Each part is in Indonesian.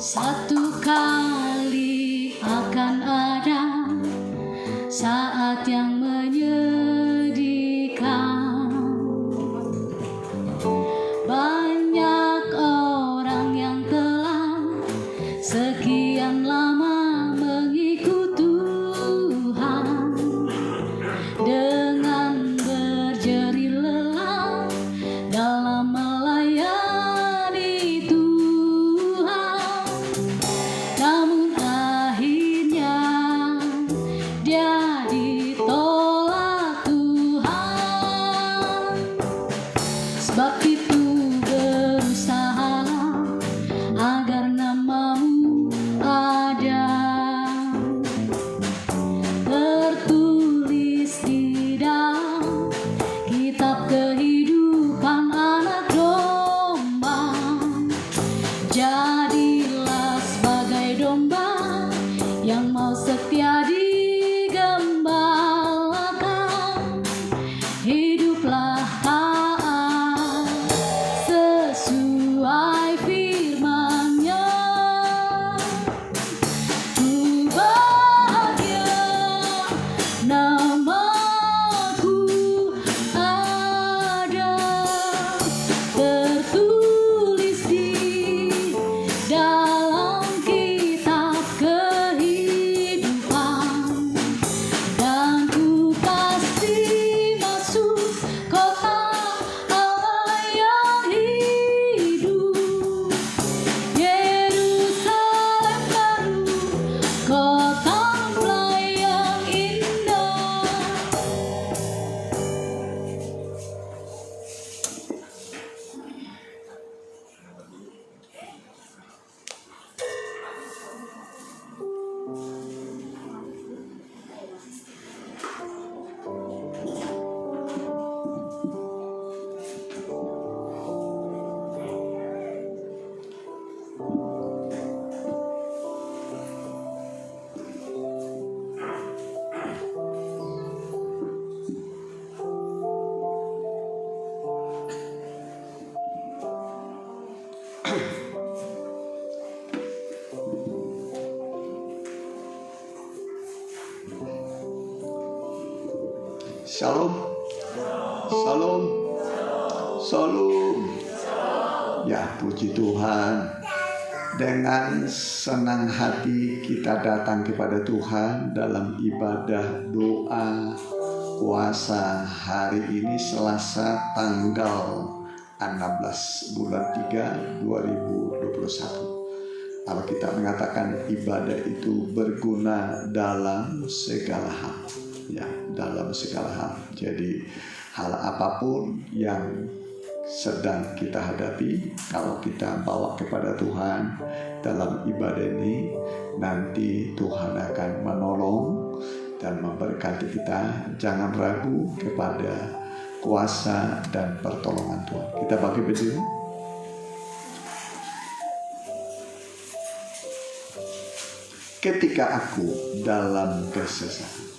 Satu kali akan ada saat yang menyedihkan. Banyak orang yang telah sekian lama mengikut Tuhan, dengan berjerih lelah dalam melayani Tuhan. Namun akhirnya dia ditolak Tuhan. Sebab itu berusahalah agar namamu ada tertulis di dalam kitab kehidupan anak domba. Jadilah sebagai domba yang mau setia digembalakan. Hiduplah taat sesuai firman-Nya. Ku bahagia namaku ada tertulis di dalam kitab kehidupan, dan ku pasti masuk kota Allah yang hidup, Yerusalem baru, kota mulai yang indah. Shalom, shalom, shalom. Ya, puji Tuhan. Dengan senang hati kita datang kepada Tuhan dalam ibadah doa puasa hari ini, Selasa tanggal 16 bulan 3 2021. Alkitab mengatakan ibadah itu berguna dalam segala hal. Ya, dalam segala hal. Jadi hal apapun yang sedang kita hadapi, kalau kita bawa kepada Tuhan dalam ibadah ini, nanti Tuhan akan menolong dan memberkati kita. Jangan ragu kepada kuasa dan pertolongan Tuhan. Kita bagi berdiri. Ketika aku dalam kesesakan,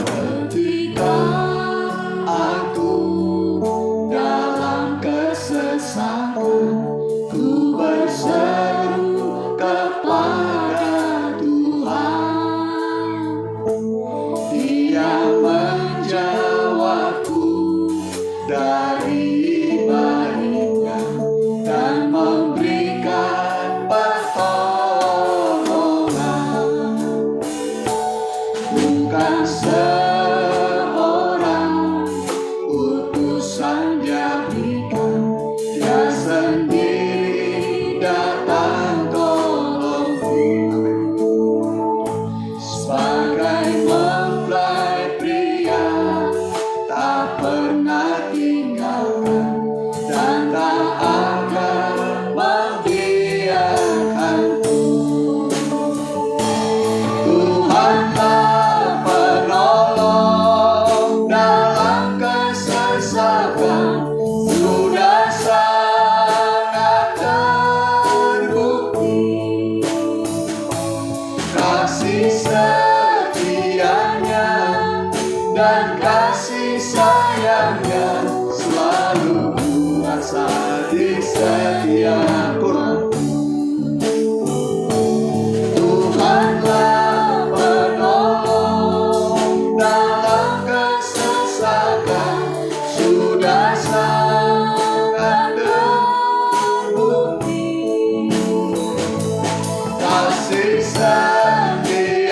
Ketika aku dalam kesesakan, setia pun. Tuhanlah penolong dalam kesesakan, sudah sangat terbukti kasih setianya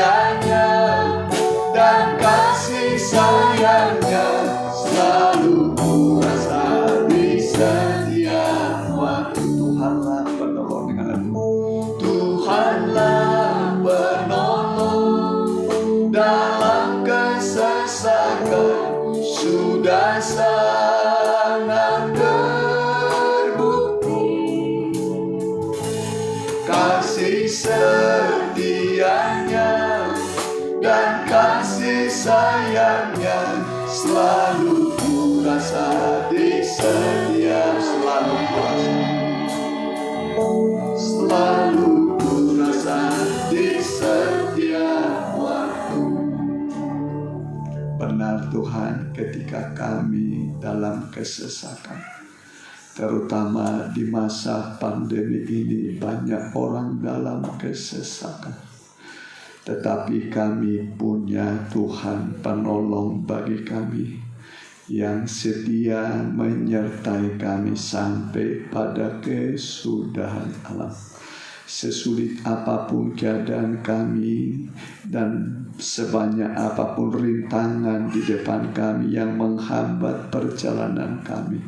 dan kasih sayangnya selalu kurasa di setiap waktu. Tuhanlah penolong, dengan lagu Tuhanlah penolong dalam kesesakan, sudah sangat terbukti kasih setianya dan kasih sayangnya selalu kurasa di setiap, selalu kurasa di setiap waktu. Benar Tuhan, ketika kami dalam kesesakan, terutama di masa pandemi ini, banyak orang dalam kesesakan. Tetapi kami punya Tuhan penolong bagi kami, yang setia menyertai kami sampai pada kesudahan alam. Sesulit apapun keadaan kami dan sebanyak apapun rintangan di depan kami yang menghambat perjalanan kami,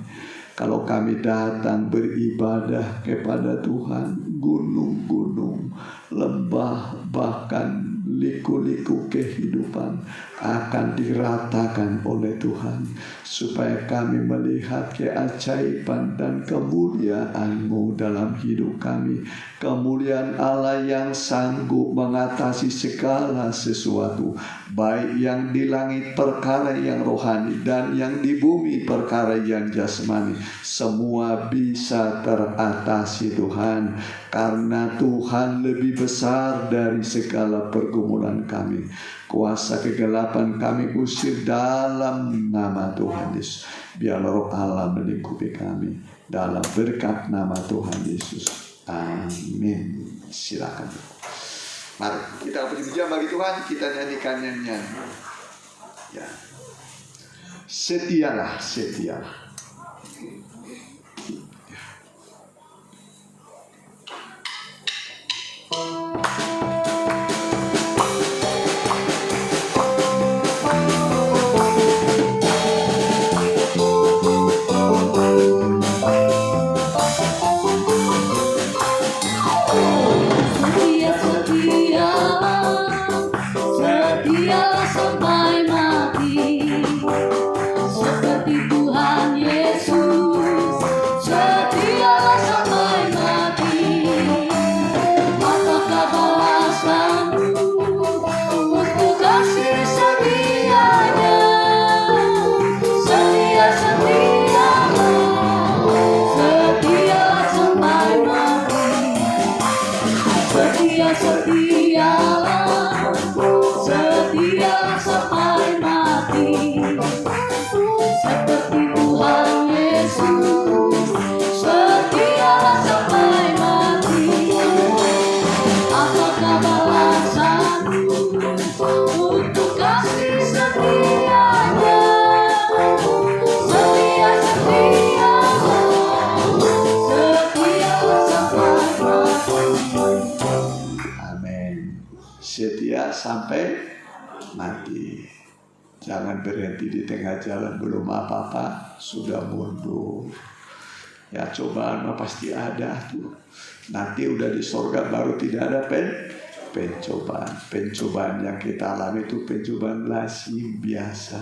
kalau kami datang beribadah kepada Tuhan, gunung-gunung, lembah, bahkan liku-liku kehidupan akan diratakan oleh Tuhan, supaya kami melihat keajaiban dan kemuliaan-Mu dalam hidup kami. Kemuliaan Allah yang sanggup mengatasi segala sesuatu, baik yang di langit perkara yang rohani dan yang di bumi perkara yang jasmani. Semua bisa teratasi Tuhan, karena Tuhan lebih besar dari segala pergumulan kami. Kuasa kegelapan kami usir dalam nama Tuhan Yesus. Biarlah Roh Allah melingkupi kami dalam berkat nama Tuhan Yesus. Amin. Silakan. Mari kita puji-pujian bagi Tuhan, kita nyanyikan nyanyian. Ya. Setialah, setialah. Setialah sampai mati, seperti Tuhan Yesus. Setialah sampai mati. Apakah balasanmu untuk kasih setianya? Setia, setialah sampai mati. Setia, setialah sampai mati, seperti Tuhan Yesus. Setialah sampai mati. Apakah balasanmu untuk kasih setianya? Setia, setialah sampai mati. Amin. Setia sampai mati. Jangan berhenti di tengah jalan, belum apa-apa sudah mundur. Ya, cobaan pasti ada tuh. Nanti udah di sorga baru tidak ada pencobaan. Pencobaan yang kita alami itu pencobaan lazim biasa.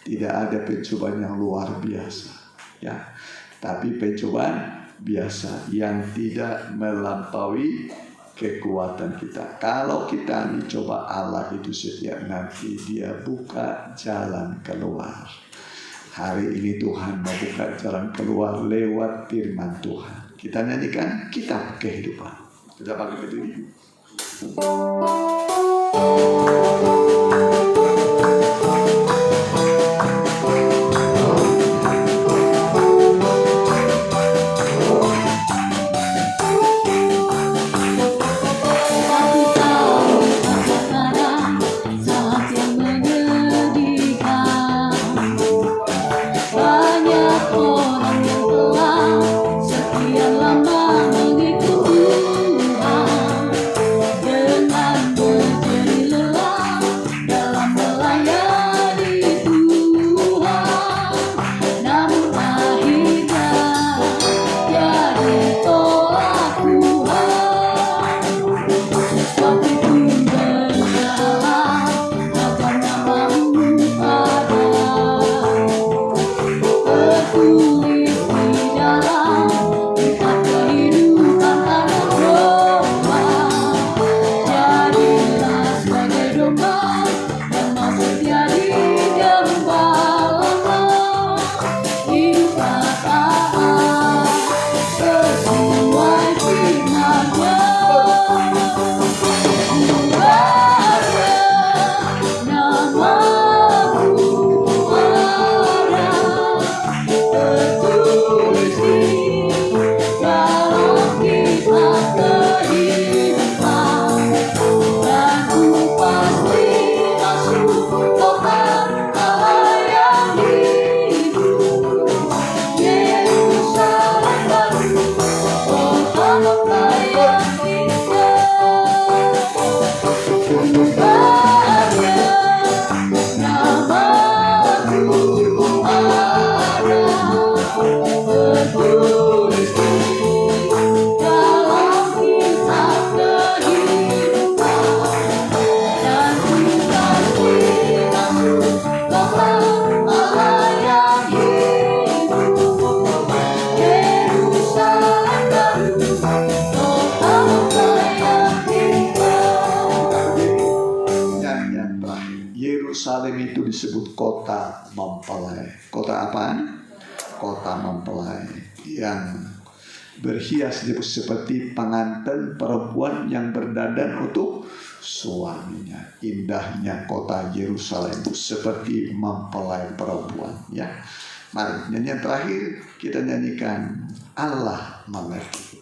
Tidak ada pencobaan yang luar biasa. Ya, tapi pencobaan biasa yang tidak melampaui kekuatan kita. Kalau kita dicoba, Allah itu setiap nanti Dia buka jalan keluar. Hari ini Tuhan membuka jalan keluar lewat firman Tuhan. Kita nyanyikan kitab kehidupan. Kita pakai berdiri. disebut kota mempelai. Kota apaan? Kota mempelai yang berhias seperti pengantin perempuan yang berdandan untuk suaminya. Indahnya kota Yerusalem itu seperti mempelai perempuan, ya. Mari nyanyian terakhir kita nyanyikan Allah mengerti.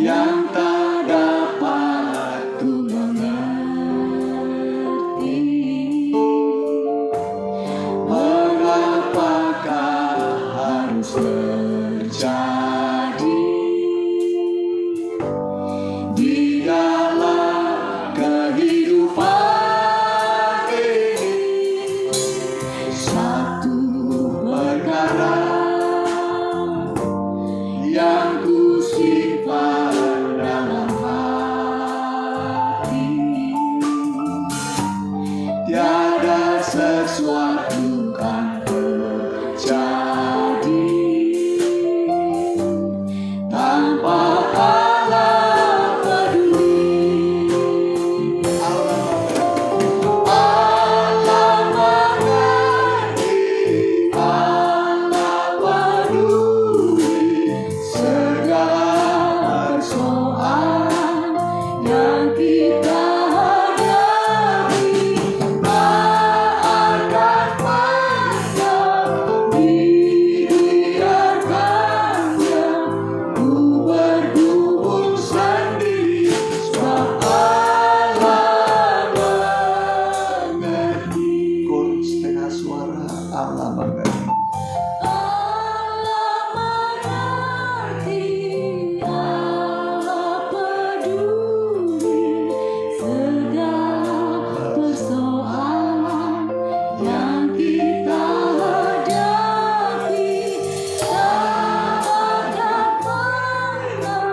Yang tak dapat ku mengerti, mengapakah harus terjadi di dalam kehidupan ini. Satu perkara yang ku simpan dalam hati, tiada sesuatu kan terjadi tanpa Allah peduli. Allah mengerti, Allah peduli segala persoalan yang kita hadapi. Maafkan masa dibiarkannya ku bergumul sendiri, sebab Allah mengerti. Kor setengah suara, Allah mengerti. Allah mengerti, Allah peduli segala persoalan yang kita hadapi. Tak pernah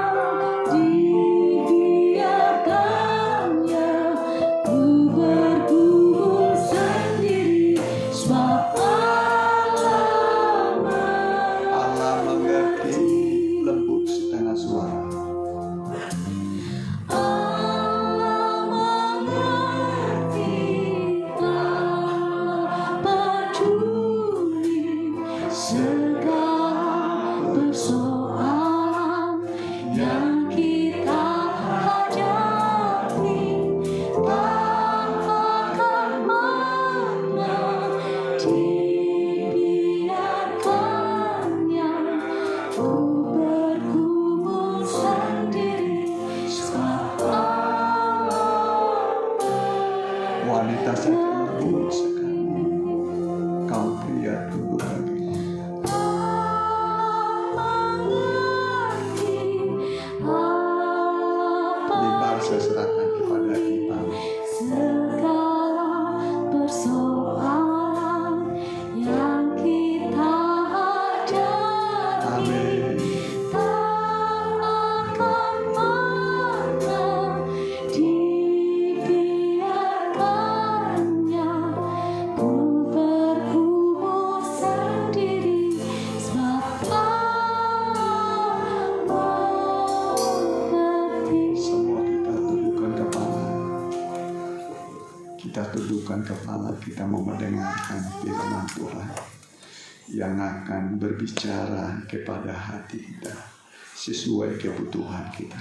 dibiarkannya ku bergumul sendiri, sebab Allah mengerti. Lembut setengah suara. Allah mengerti, Allah peduli segala persoalan yang kita hadapi. Tanpakan mana dibiarkannya ku bergumul sendiri, sebab wanita saja lembut sekali, kaum pria tunduk lagi. Ibar saya serahkan kepada Imam. Segala persoalan yang kita hadapi. Amin. Tak akan pernah dibiarkannya ku bergumul sendiri, sebab Allah mengerti. Semua kita tundukkan kepala. Kita tundukkan kepala, kita mau mendengarkan firman Tuhan yang akan berbicara kepada hati kita sesuai kebutuhan kita.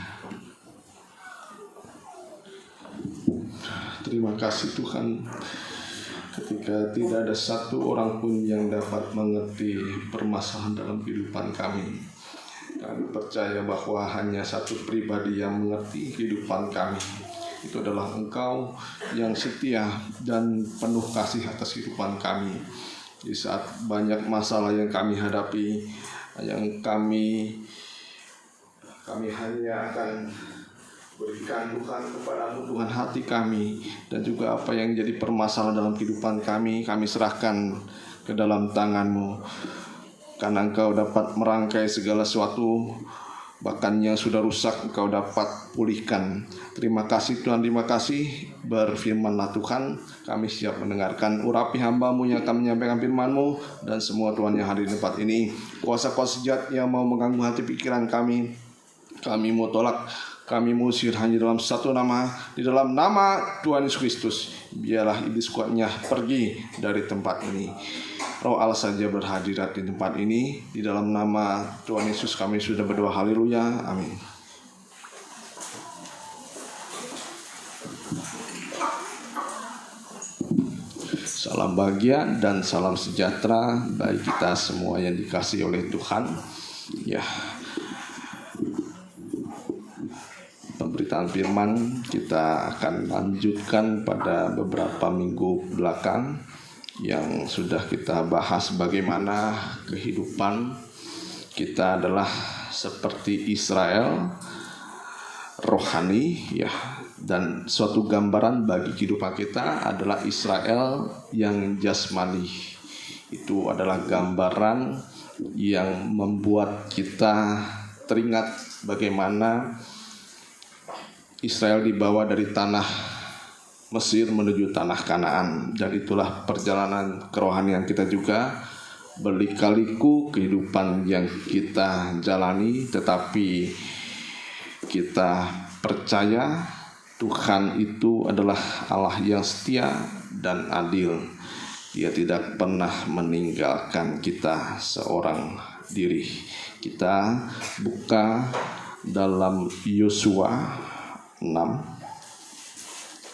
Terima kasih Tuhan, ketika tidak ada satu orang pun yang dapat mengerti permasalahan dalam kehidupan kami. Kami percaya bahwa hanya satu pribadi yang mengerti kehidupan kami. Itu adalah Engkau yang setia dan penuh kasih atas kehidupan kami. Di saat banyak masalah yang kami hadapi, yang kami hanya akan berikan Tuhan kepada-Mu, Tuhan, hati kami, dan juga apa yang jadi permasalahan dalam kehidupan kami serahkan ke dalam tangan-Mu. karena Engkau dapat merangkai segala sesuatu, bahkan yang sudah rusak Engkau dapat pulihkan. Terima kasih Tuhan, terima kasih. Berfirmanlah Tuhan, kami siap mendengarkan urapi hamba-Mu yang akan menyampaikan firman-Mu. Dan semua Tuhan yang hadir di tempat ini, kuasa-kuasa jahat yang mau mengganggu hati pikiran kami mau tolak, kami mau usir hanya dalam satu nama, di dalam nama Tuhan Yesus Kristus. Biarlah iblis kuatnya pergi dari tempat ini. Roh Allah saja berhadirat di tempat ini. Di dalam nama Tuhan Yesus kami sudah berdoa, haleluya, amin. Salam bahagia dan salam sejahtera bagi kita semua yang dikasihi oleh Tuhan. Ya, pemberitaan firman kita akan lanjutkan pada beberapa minggu belakang yang sudah kita bahas bagaimana kehidupan kita adalah seperti Israel rohani, ya, dan suatu gambaran bagi kehidupan kita adalah Israel yang jasmani. Itu adalah gambaran yang membuat kita teringat bagaimana Israel dibawa dari tanah Mesir menuju tanah Kanaan, dan itulah perjalanan kerohanian kita juga. Berliku-liku kehidupan yang kita jalani, tetapi kita percaya Tuhan itu adalah Allah yang setia dan adil. Dia tidak pernah meninggalkan kita seorang diri. Kita buka dalam Yosua 6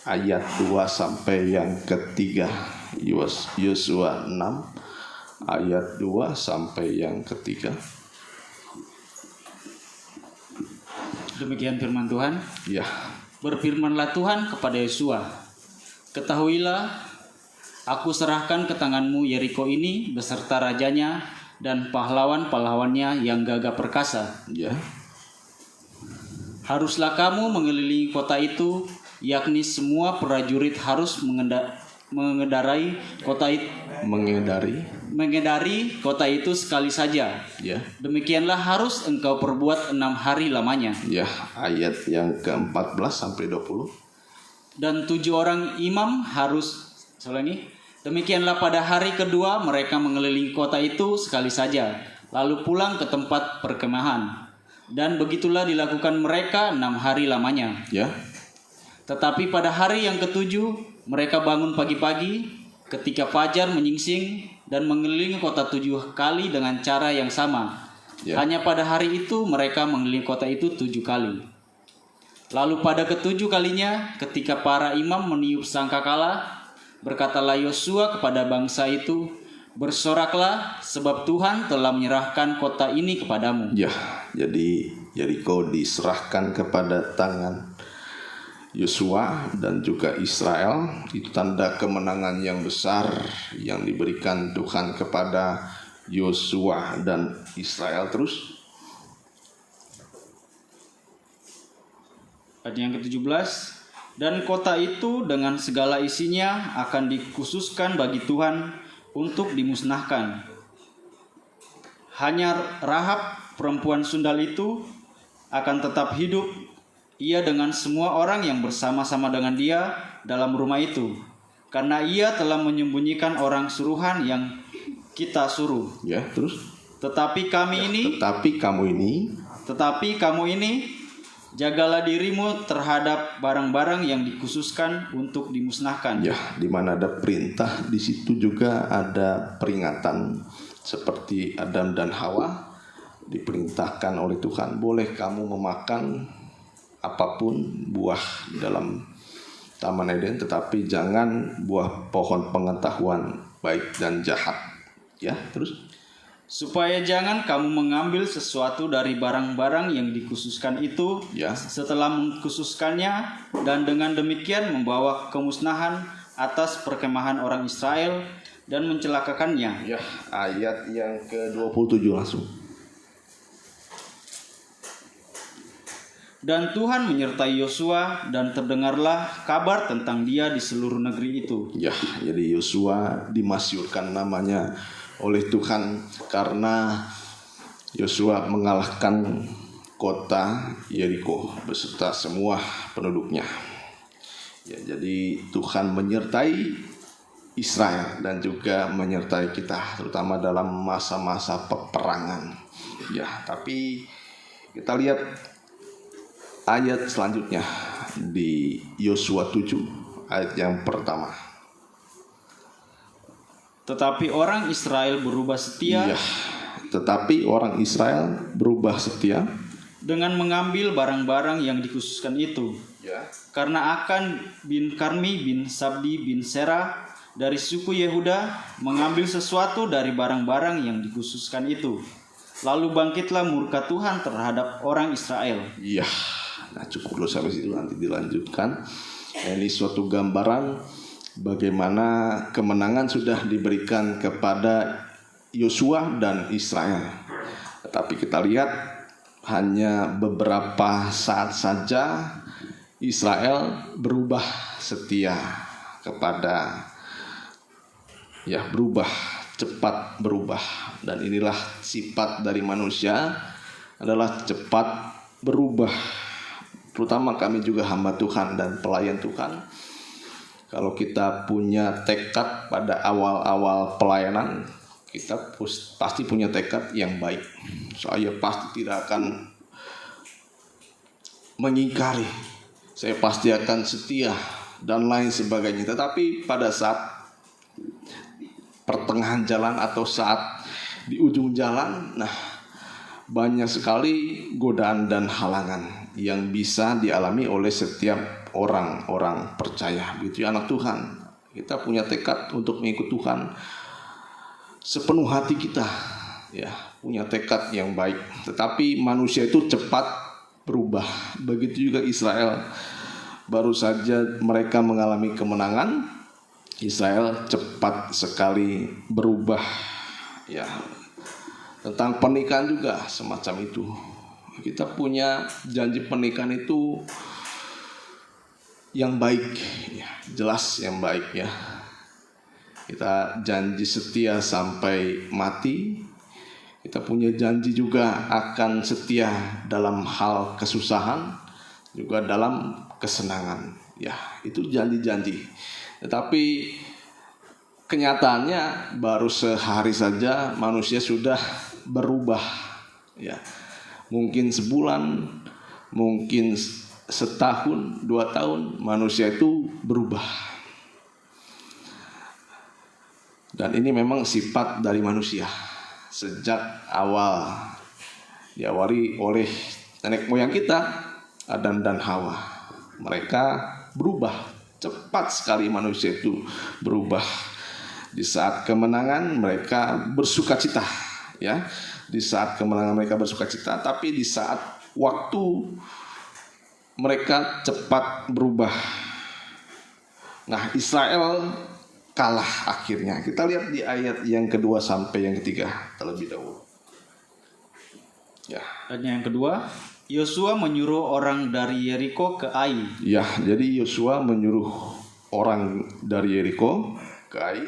ayat 2 sampai yang ketiga. Yosua 6 ayat 2 sampai yang ketiga. Demikian firman Tuhan. Ya. Berfirmanlah Tuhan kepada Yosua, ketahuilah, aku serahkan ke tanganmu Yeriko ini beserta rajanya dan pahlawan-pahlawannya yang gagah perkasa. Ya. Haruslah kamu mengelilingi kota itu, yakni semua prajurit harus mengendarai kota itu sekali saja. Ya. Demikianlah harus engkau perbuat 6 hari lamanya. Ya, ayat yang ke-14 sampai 20. Dan 7 orang imam harus, demikianlah pada hari kedua mereka mengelilingi kota itu sekali saja, lalu pulang ke tempat perkemahan. Dan begitulah dilakukan mereka 6 hari lamanya. Ya. Tetapi pada hari yang ketujuh mereka bangun pagi-pagi ketika fajar menyingsing dan mengelilingi kota 7 kali dengan cara yang sama. Ya. Hanya pada hari itu mereka mengelilingi kota itu 7 kali. Lalu pada ke-7 kalinya ketika para imam meniup sangkakala, berkatalah Yosua kepada bangsa itu, bersoraklah sebab Tuhan telah menyerahkan kota ini kepadamu. Ya, jadi Yeriko diserahkan kepada tangan Yosua dan juga Israel. Itu tanda kemenangan yang besar yang diberikan Tuhan kepada Yosua dan Israel. Terus ayat yang ke-17, dan kota itu dengan segala isinya akan dikhususkan bagi Tuhan untuk dimusnahkan. Hanya Rahab perempuan sundal itu akan tetap hidup, ia dengan semua orang yang bersama-sama dengan dia dalam rumah itu, karena ia telah menyembunyikan orang suruhan yang kita suruh. ya, terus Tetapi kamu ini jagalah dirimu terhadap barang-barang yang dikhususkan untuk dimusnahkan. ya, di mana ada perintah, di situ juga ada peringatan. Seperti Adam dan Hawa diperintahkan oleh Tuhan, boleh kamu memakan apapun buah dalam Taman Eden, tetapi jangan buah pohon pengetahuan baik dan jahat. Ya, terus Supaya jangan kamu mengambil sesuatu dari barang-barang yang dikhususkan itu, ya, setelah mengkhususkannya, dan dengan demikian membawa kemusnahan atas perkemahan orang Israel dan mencelakakannya. ya, ayat yang ke-27 langsung. Dan Tuhan menyertai Yosua dan terdengarlah kabar tentang dia di seluruh negeri itu. Ya, jadi Yosua dimasyhurkan namanya oleh Tuhan karena Yosua mengalahkan kota Yeriko beserta semua penduduknya. Ya, jadi Tuhan menyertai Israel dan juga menyertai kita, terutama dalam masa-masa peperangan. Ya, tapi kita lihat ayat selanjutnya di Yosua 7 ayat yang pertama. Tetapi orang Israel berubah setia Iya, tetapi orang Israel berubah setia dengan mengambil barang-barang yang dikhususkan itu. ya. Karena Akan bin Karmi bin Sabdi bin Serah dari suku Yehuda mengambil sesuatu dari barang-barang yang dikhususkan itu. Lalu bangkitlah murka Tuhan terhadap orang Israel. Iya. Nah, cukup dulu sampai situ, nanti dilanjutkan. Ini suatu gambaran bagaimana kemenangan sudah diberikan kepada Yosua dan Israel. Tetapi kita lihat hanya beberapa saat saja Israel berubah setia kepada, ya, berubah, cepat berubah. Dan inilah sifat dari manusia, adalah cepat berubah. Terutama kami juga hamba Tuhan dan pelayan Tuhan. Kalau kita punya tekad pada awal-awal pelayanan, kita pasti punya tekad yang baik. Saya pasti tidak akan mengingkari, saya pasti akan setia dan lain sebagainya. Tetapi pada saat pertengahan jalan atau saat di ujung jalan, nah, banyak sekali godaan dan halangan yang bisa dialami oleh setiap orang-orang percaya. Begitu ya, anak Tuhan. Kita punya tekad untuk mengikut Tuhan sepenuh hati kita, ya, punya tekad yang baik. Tetapi manusia itu cepat berubah. Begitu juga Israel. Baru saja mereka mengalami kemenangan, Israel cepat sekali berubah. Ya, tentang pernikahan juga semacam itu. Kita punya janji pernikahan itu yang baik, ya, jelas yang baik, ya. Kita janji setia sampai mati. Kita punya janji juga akan setia dalam hal kesusahan, juga dalam kesenangan. Ya, itu janji-janji. Tetapi kenyataannya baru sehari saja manusia sudah berubah, ya. Mungkin sebulan, mungkin setahun, 2 tahun, manusia itu berubah. Dan ini memang sifat dari manusia. Sejak awal diawali oleh nenek moyang kita, Adam dan Hawa. Mereka berubah. Cepat sekali manusia itu berubah. Di saat kemenangan mereka bersukacita, ya. Di saat kemenangan mereka bersukacita, tapi di saat waktu mereka cepat berubah. Nah, Israel kalah akhirnya. Kita lihat di ayat yang kedua sampai yang ketiga terlebih dahulu. Ya. Dan yang kedua, Yosua menyuruh orang dari Yeriko ke Ai. Ya, jadi Yosua menyuruh orang dari Yeriko ke Ai,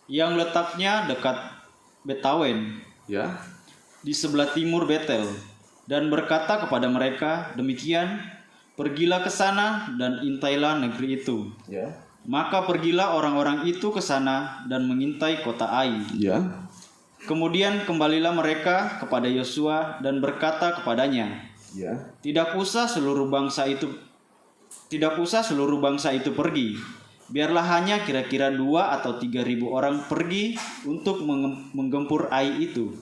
yang letaknya dekat Betawen, ya. di sebelah timur Betel, dan berkata kepada mereka, demikian, pergilah ke sana dan intailah negeri itu. Ya. Maka pergilah orang-orang itu ke sana dan mengintai kota Ai. Ya. Kemudian kembalilah mereka kepada Yosua dan berkata kepadanya, Ya. Tidak usah seluruh bangsa itu pergi. Biarlah hanya kira-kira 2 atau 3.000 orang pergi untuk menggempur Ai itu.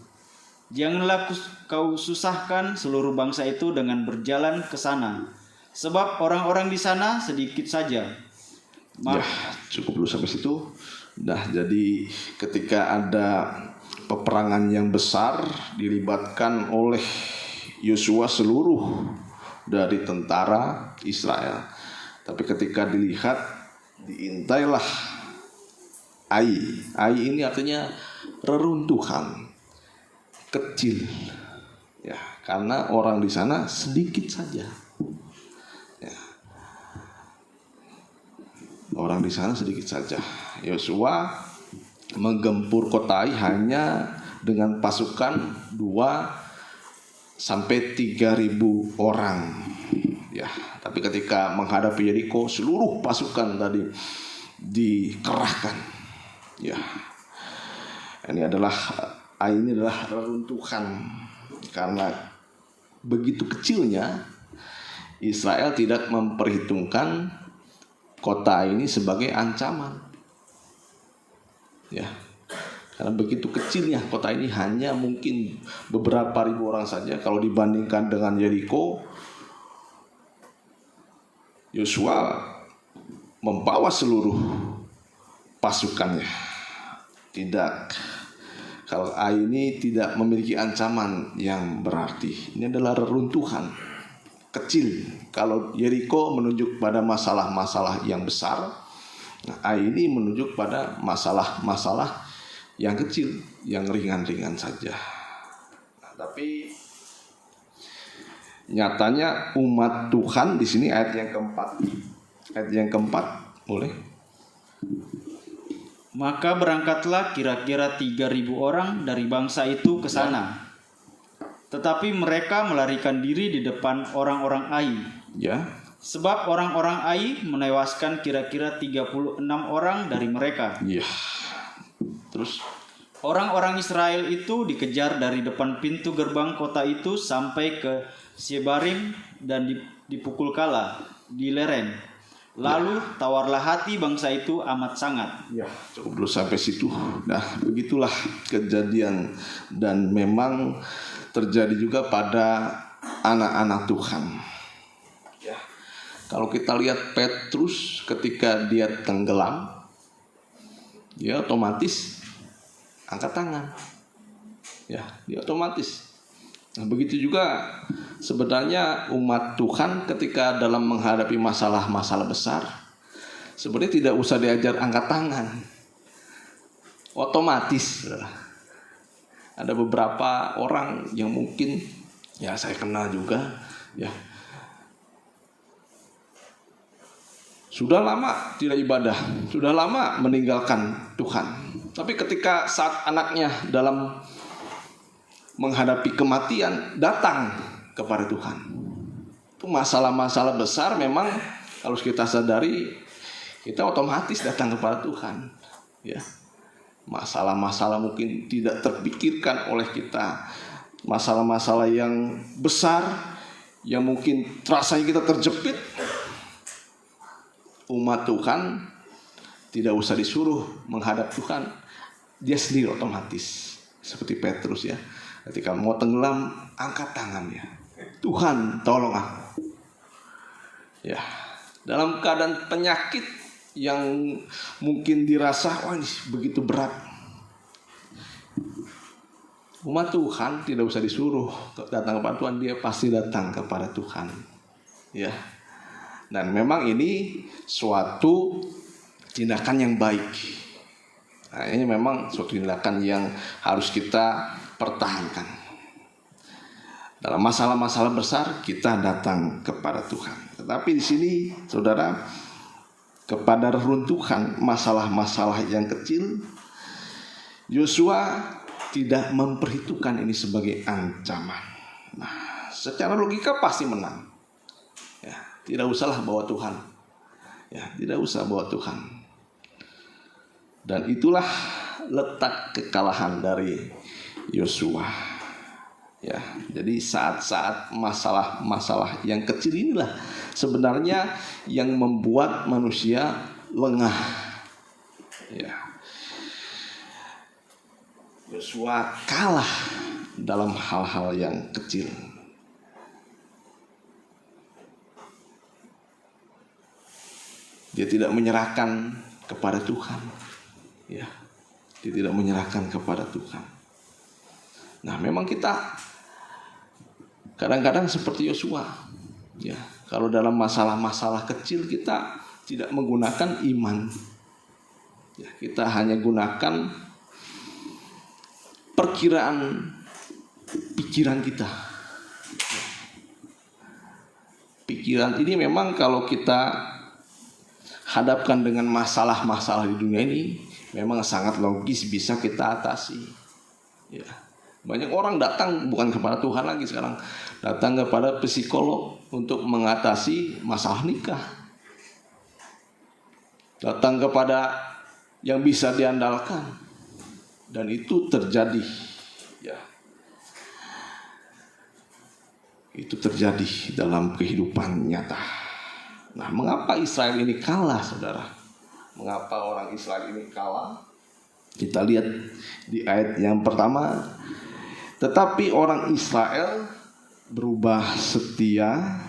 Janganlah kau susahkan seluruh bangsa itu dengan berjalan ke sana, sebab orang-orang di sana sedikit saja. Ya, cukup dulu sampai situ. Nah, jadi ketika ada peperangan yang besar, dilibatkan oleh Yosua seluruh dari tentara Israel. Tapi ketika dilihat, diintailah Ai. Ai ini artinya reruntuhan kecil, ya, karena orang di sana sedikit saja. Ya. Orang di sana sedikit saja. Yosua menggempur kota Ai hanya dengan pasukan 2 sampai 3.000 orang. Ya, tapi ketika menghadapi Yeriko seluruh pasukan tadi dikerahkan. Ya. Ini adalah reruntuhan karena begitu kecilnya Israel tidak memperhitungkan kota ini sebagai ancaman. Ya. Karena begitu kecilnya kota ini, hanya mungkin beberapa ribu orang saja kalau dibandingkan dengan Yeriko. Yosua membawa seluruh pasukannya. Tidak, kalau Ai ini tidak memiliki ancaman yang berarti. Ini adalah reruntuhan kecil. Kalau Yeriko menunjuk pada masalah-masalah yang besar, nah Ai ini menunjuk pada masalah-masalah yang kecil, yang ringan-ringan saja. Nah, tapi nyatanya umat Tuhan di sini ayat yang keempat, boleh? Maka berangkatlah kira-kira 3.000 orang dari bangsa itu ke sana. Tetapi mereka melarikan diri di depan orang-orang Ai. Ya. Sebab orang-orang Ai menewaskan kira-kira 36 orang dari mereka. Iya. Terus Orang-orang Israel itu dikejar dari depan pintu gerbang kota itu sampai ke Shebarim dan dipukul kala di lereng. Lalu tawarlah hati bangsa itu amat sangat. Ya, cukup dulu sampai situ. Nah, begitulah kejadian, dan memang terjadi juga pada anak-anak Tuhan. Ya. Kalau kita lihat Petrus ketika dia tenggelam, dia otomatis angkat tangan. Ya, dia otomatis. Nah, begitu juga sebenarnya umat Tuhan ketika dalam menghadapi masalah-masalah besar, sebenarnya tidak usah diajar angkat tangan. Otomatis. Ada beberapa orang yang mungkin, ya saya kenal juga, ya sudah lama tidak ibadah, sudah lama meninggalkan Tuhan. Tapi ketika saat anaknya dalam menghadapi kematian, datang kepada Tuhan. Itu masalah-masalah besar memang harus kita sadari, kita otomatis datang kepada Tuhan. Ya. Masalah-masalah mungkin tidak terpikirkan oleh kita. Masalah-masalah yang besar yang mungkin rasanya kita terjepit. Umat Tuhan tidak usah disuruh menghadap Tuhan, dia sendiri otomatis. Seperti Petrus ya, ketika mau tenggelam, angkat tangannya, Tuhan tolong aku. Ya, dalam keadaan penyakit yang mungkin dirasa wah ini begitu berat, umat Tuhan tidak usah disuruh datang kepada Tuhan, dia pasti datang kepada Tuhan. Ya. Dan memang ini suatu tindakan yang baik. Nah, ini memang suatu tindakan yang harus kita pertahankan. Dalam masalah-masalah besar kita datang kepada Tuhan. Tetapi di sini, saudara, kepada reruntuhan masalah-masalah yang kecil, Yosua tidak memperhitungkan ini sebagai ancaman. Nah, secara logika pasti menang. Ya, tidak usahlah bawa Tuhan. Ya, tidak usah bawa Tuhan. Dan itulah letak kekalahan dari Yosua. Ya, jadi saat-saat masalah-masalah yang kecil inilah sebenarnya yang membuat manusia lengah. Ya. Yosua kalah dalam hal-hal yang kecil. Dia tidak menyerahkan kepada Tuhan. Ya, dia tidak menyerahkan kepada Tuhan. Nah, memang kita kadang-kadang seperti Yosua. Ya, kalau dalam masalah-masalah kecil kita tidak menggunakan iman. Ya, kita hanya gunakan perkiraan pikiran kita. Pikiran ini memang kalau kita hadapkan dengan masalah-masalah di dunia ini, memang sangat logis bisa kita atasi. Ya. Banyak orang datang bukan kepada Tuhan lagi sekarang, datang kepada psikolog untuk mengatasi masalah nikah. Datang kepada yang bisa diandalkan, dan itu terjadi. Ya. Itu terjadi dalam kehidupan nyata. Nah, mengapa Israel ini kalah, saudara? Mengapa orang Israel ini kalah? Kita lihat di ayat yang pertama. Tetapi orang Israel berubah setia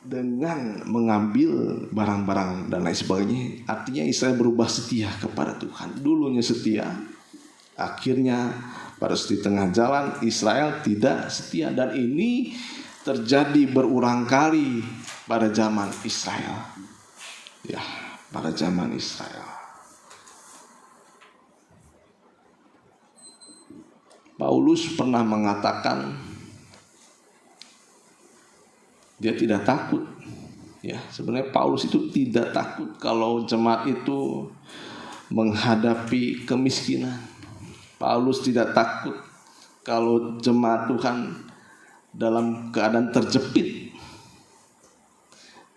dengan mengambil barang-barang dan lain sebagainya. Artinya Israel berubah setia kepada Tuhan. Dulunya setia, akhirnya pada di tengah jalan Israel tidak setia, dan ini terjadi berulang kali pada zaman Israel. Ya, pada zaman Israel. Paulus pernah mengatakan dia tidak takut. Ya, sebenarnya Paulus itu tidak takut kalau jemaat itu menghadapi kemiskinan. Paulus tidak takut kalau jemaat Tuhan dalam keadaan terjepit.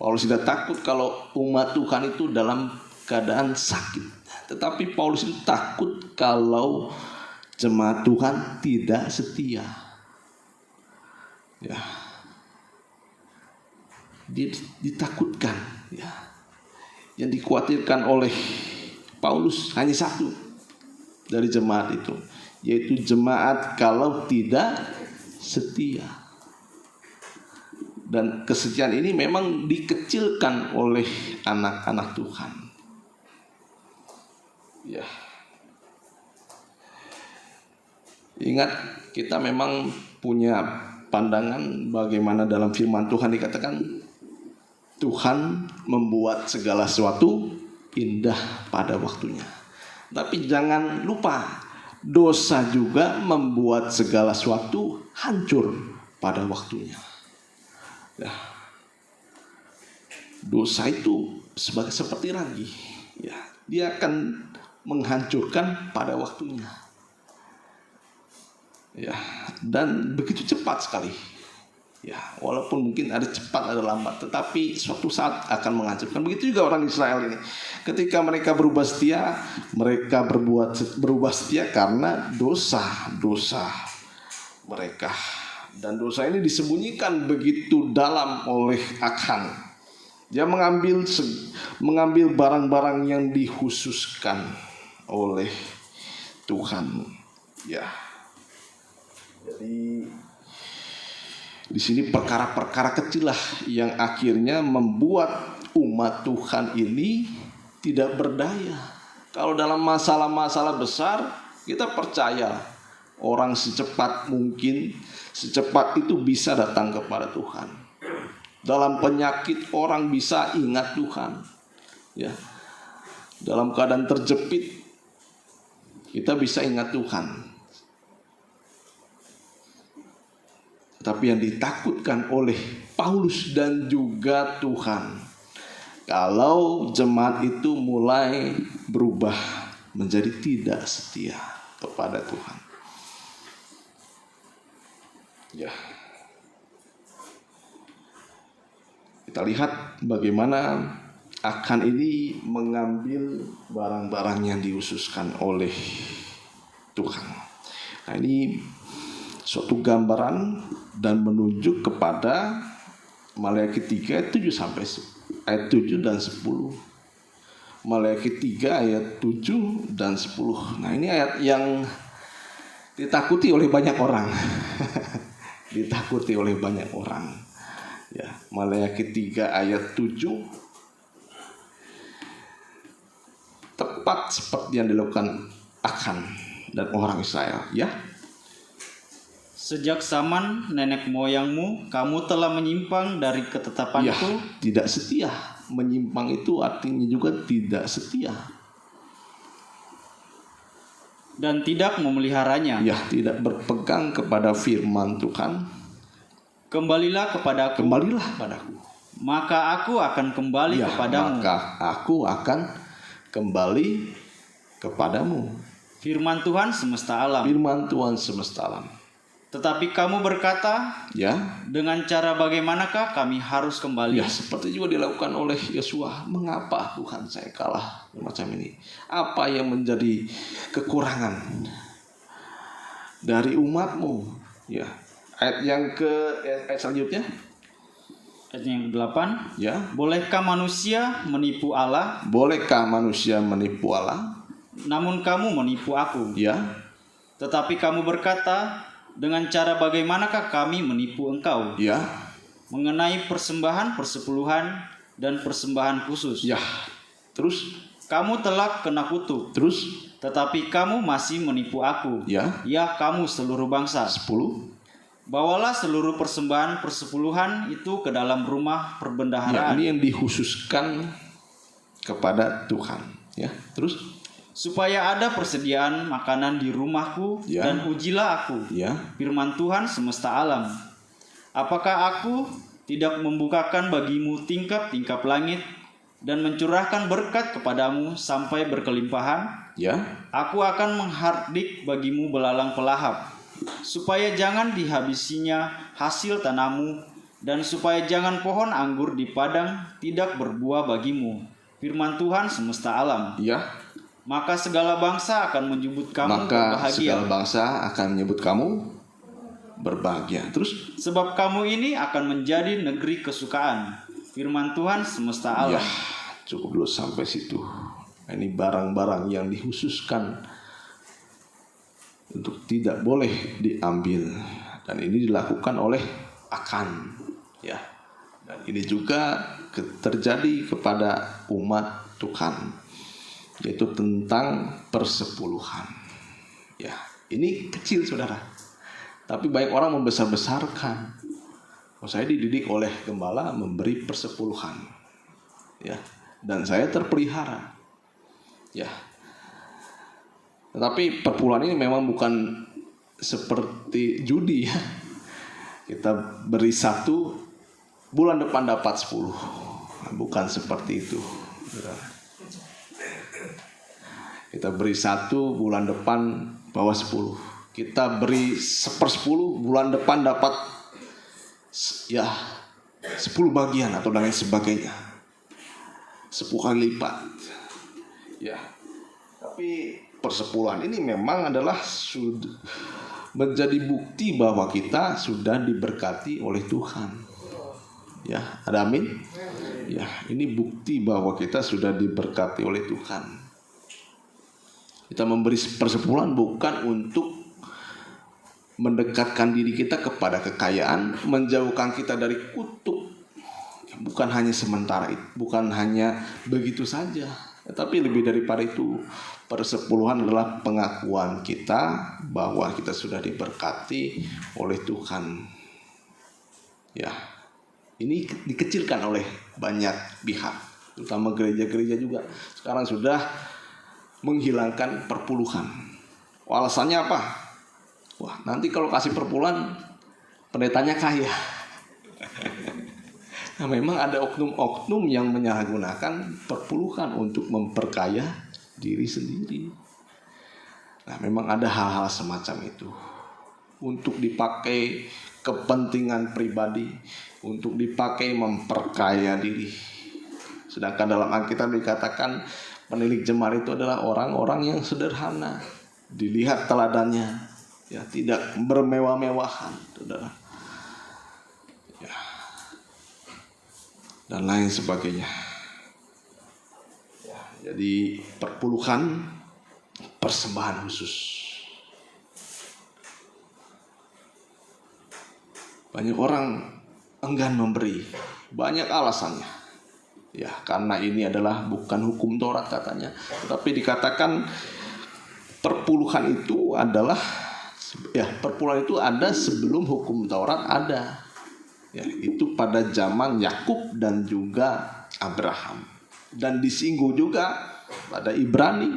Paulus tidak takut kalau umat Tuhan itu dalam keadaan sakit. Tetapi Paulus itu takut kalau jemaat Tuhan tidak setia. Ya. Dia ditakutkan, ya. Yang dikhawatirkan oleh Paulus hanya satu dari jemaat itu, yaitu jemaat kalau tidak setia. Dan kesetiaan ini memang dikecilkan oleh anak-anak Tuhan. Ya. Ingat, kita memang punya pandangan bagaimana dalam firman Tuhan dikatakan Tuhan membuat segala sesuatu indah pada waktunya. Tapi jangan lupa, dosa juga membuat segala sesuatu hancur pada waktunya. Ya. Dosa itu seperti ragi, ya. Dia akan menghancurkan pada waktunya. Ya, dan begitu cepat sekali. Ya, walaupun mungkin ada cepat ada lambat, tetapi suatu saat akan menghancurkan. Begitu juga orang Israel ini. Ketika mereka berubah setia, mereka berubah setia karena dosa mereka. Dan dosa ini disembunyikan begitu dalam oleh Achan. Dia mengambil barang-barang yang dikhususkan oleh Tuhan. Ya. Jadi di sini perkara-perkara kecil lah yang akhirnya membuat umat Tuhan ini tidak berdaya. Kalau dalam masalah-masalah besar, kita percaya orang secepat itu bisa datang kepada Tuhan. Dalam penyakit orang bisa ingat Tuhan. Ya. Dalam keadaan terjepit kita bisa ingat Tuhan. Tapi yang ditakutkan oleh Paulus dan juga Tuhan, kalau jemaat itu mulai berubah menjadi tidak setia kepada Tuhan. Ya. Kita lihat bagaimana Achan ini mengambil barang-barang yang dikhususkan oleh Tuhan. Nah, ini suatu gambaran dan menunjuk kepada Maleakhi 3 ayat 7 dan 10. Maleakhi 3 ayat 7 dan 10. Nah, ini ayat yang ditakuti oleh banyak orang. Ditakuti oleh banyak orang. Ya, Maleakhi 3 ayat 7 tepat seperti yang dilakukan Achan dan orang Israel, ya. Sejak zaman nenek moyangmu, kamu telah menyimpang dari ketetapanku. Ya, tidak setia. Menyimpang itu artinya juga tidak setia. Dan tidak memeliharanya. Ya, tidak berpegang kepada firman Tuhan. Kembalilah kepadaku. Kembalilah padaku. maka aku akan kembali Ya, kepadamu. maka aku akan kembali kepadamu. Firman Tuhan semesta alam. Firman Tuhan semesta alam. Tetapi kamu berkata, Ya, dengan cara bagaimanakah kami harus kembali? ya seperti juga dilakukan oleh Yosua. Mengapa Tuhan saya kalah macam ini? Apa yang menjadi kekurangan dari umatmu? Ya, ayat selanjutnya. Ayat yang ke-8. Ya, Bolehkah manusia menipu Allah? bolehkah manusia menipu Allah? Namun kamu menipu aku. Ya, Tetapi kamu berkata, dengan cara bagaimanakah kami menipu engkau? ya, Mengenai persembahan persepuluhan dan persembahan khusus. ya. Terus, Kamu telah kena kutuk, terus, tetapi kamu masih menipu aku. ya, Ya kamu seluruh bangsa. 10. Bawalah seluruh persembahan persepuluhan itu ke dalam rumah Ya, perbendaharaan, ini yang dikhususkan kepada Tuhan. Ya, terus, supaya ada persediaan makanan di rumahku, Ya. dan ujilah aku. ya, Firman Tuhan semesta alam. Apakah aku tidak membukakan bagimu tingkap-tingkap langit dan mencurahkan berkat kepadamu sampai berkelimpahan? ya, Aku akan menghardik bagimu belalang pelahap, supaya jangan dihabisinya hasil tanammu, dan supaya jangan pohon anggur di padang tidak berbuah bagimu. Firman Tuhan semesta alam. ya. Maka segala bangsa akan menyebut kamu Maka berbahagia, segala bangsa akan menyebut kamu berbahagia. Terus, sebab kamu ini akan menjadi negeri kesukaan. Firman Tuhan semesta ya, alam. cukup dulu sampai situ. Ini barang-barang yang dikhususkan untuk tidak boleh diambil, dan ini dilakukan oleh Akan. Ya, dan ini juga terjadi kepada umat Tuhan, yaitu tentang persepuluhan. Ya, ini kecil saudara, tapi banyak orang membesar-besarkan. Saya dididik oleh gembala memberi persepuluhan, ya, dan saya terpelihara, ya. Tetapi perpuluhan ini memang bukan seperti judi, ya. Kita beri 1, bulan depan dapat 10, bukan seperti itu, saudara. Kita beri 1, bulan depan bawa 10. Kita beri 1/10, bulan depan dapat 10 bagian atau dan lain sebagainya, 10 kali lipat. Ya, tapi persepuluhan ini memang adalah sudah menjadi bukti bahwa kita sudah diberkati oleh Tuhan. Ya, ada amin. Ya, ini bukti bahwa kita sudah diberkati oleh Tuhan. Kita memberi persepuluhan bukan untuk mendekatkan diri kita kepada kekayaan, menjauhkan kita dari kutuk. Bukan hanya sementara itu, bukan hanya begitu saja, tetapi lebih daripada itu, persepuluhan adalah pengakuan kita bahwa kita sudah diberkati oleh Tuhan. Ya, ini dikecilkan oleh banyak pihak, terutama gereja-gereja juga sekarang sudah menghilangkan perpuluhan. Alasannya apa? Wah, nanti kalau kasih perpuluhan pendetanya kaya. Nah, memang ada oknum-oknum yang menyalahgunakan perpuluhan untuk memperkaya diri sendiri. Nah, memang ada hal-hal semacam itu untuk dipakai kepentingan pribadi, untuk dipakai memperkaya diri. Sedangkan dalam Alkitab dikatakan penilik jemar itu adalah orang-orang yang sederhana, dilihat teladannya, ya, tidak bermewah-mewahan, saudara, ya, dan lain sebagainya. Ya, jadi perpuluhan persembahan khusus. Banyak orang enggan memberi, banyak alasannya. Ya, karena ini adalah bukan hukum Taurat katanya, tetapi dikatakan perpuluhan itu adalah, ya, perpuluhan itu ada sebelum hukum Taurat ada. Ya, itu pada zaman Yakub dan juga Abraham, dan disinggung juga pada Ibrani.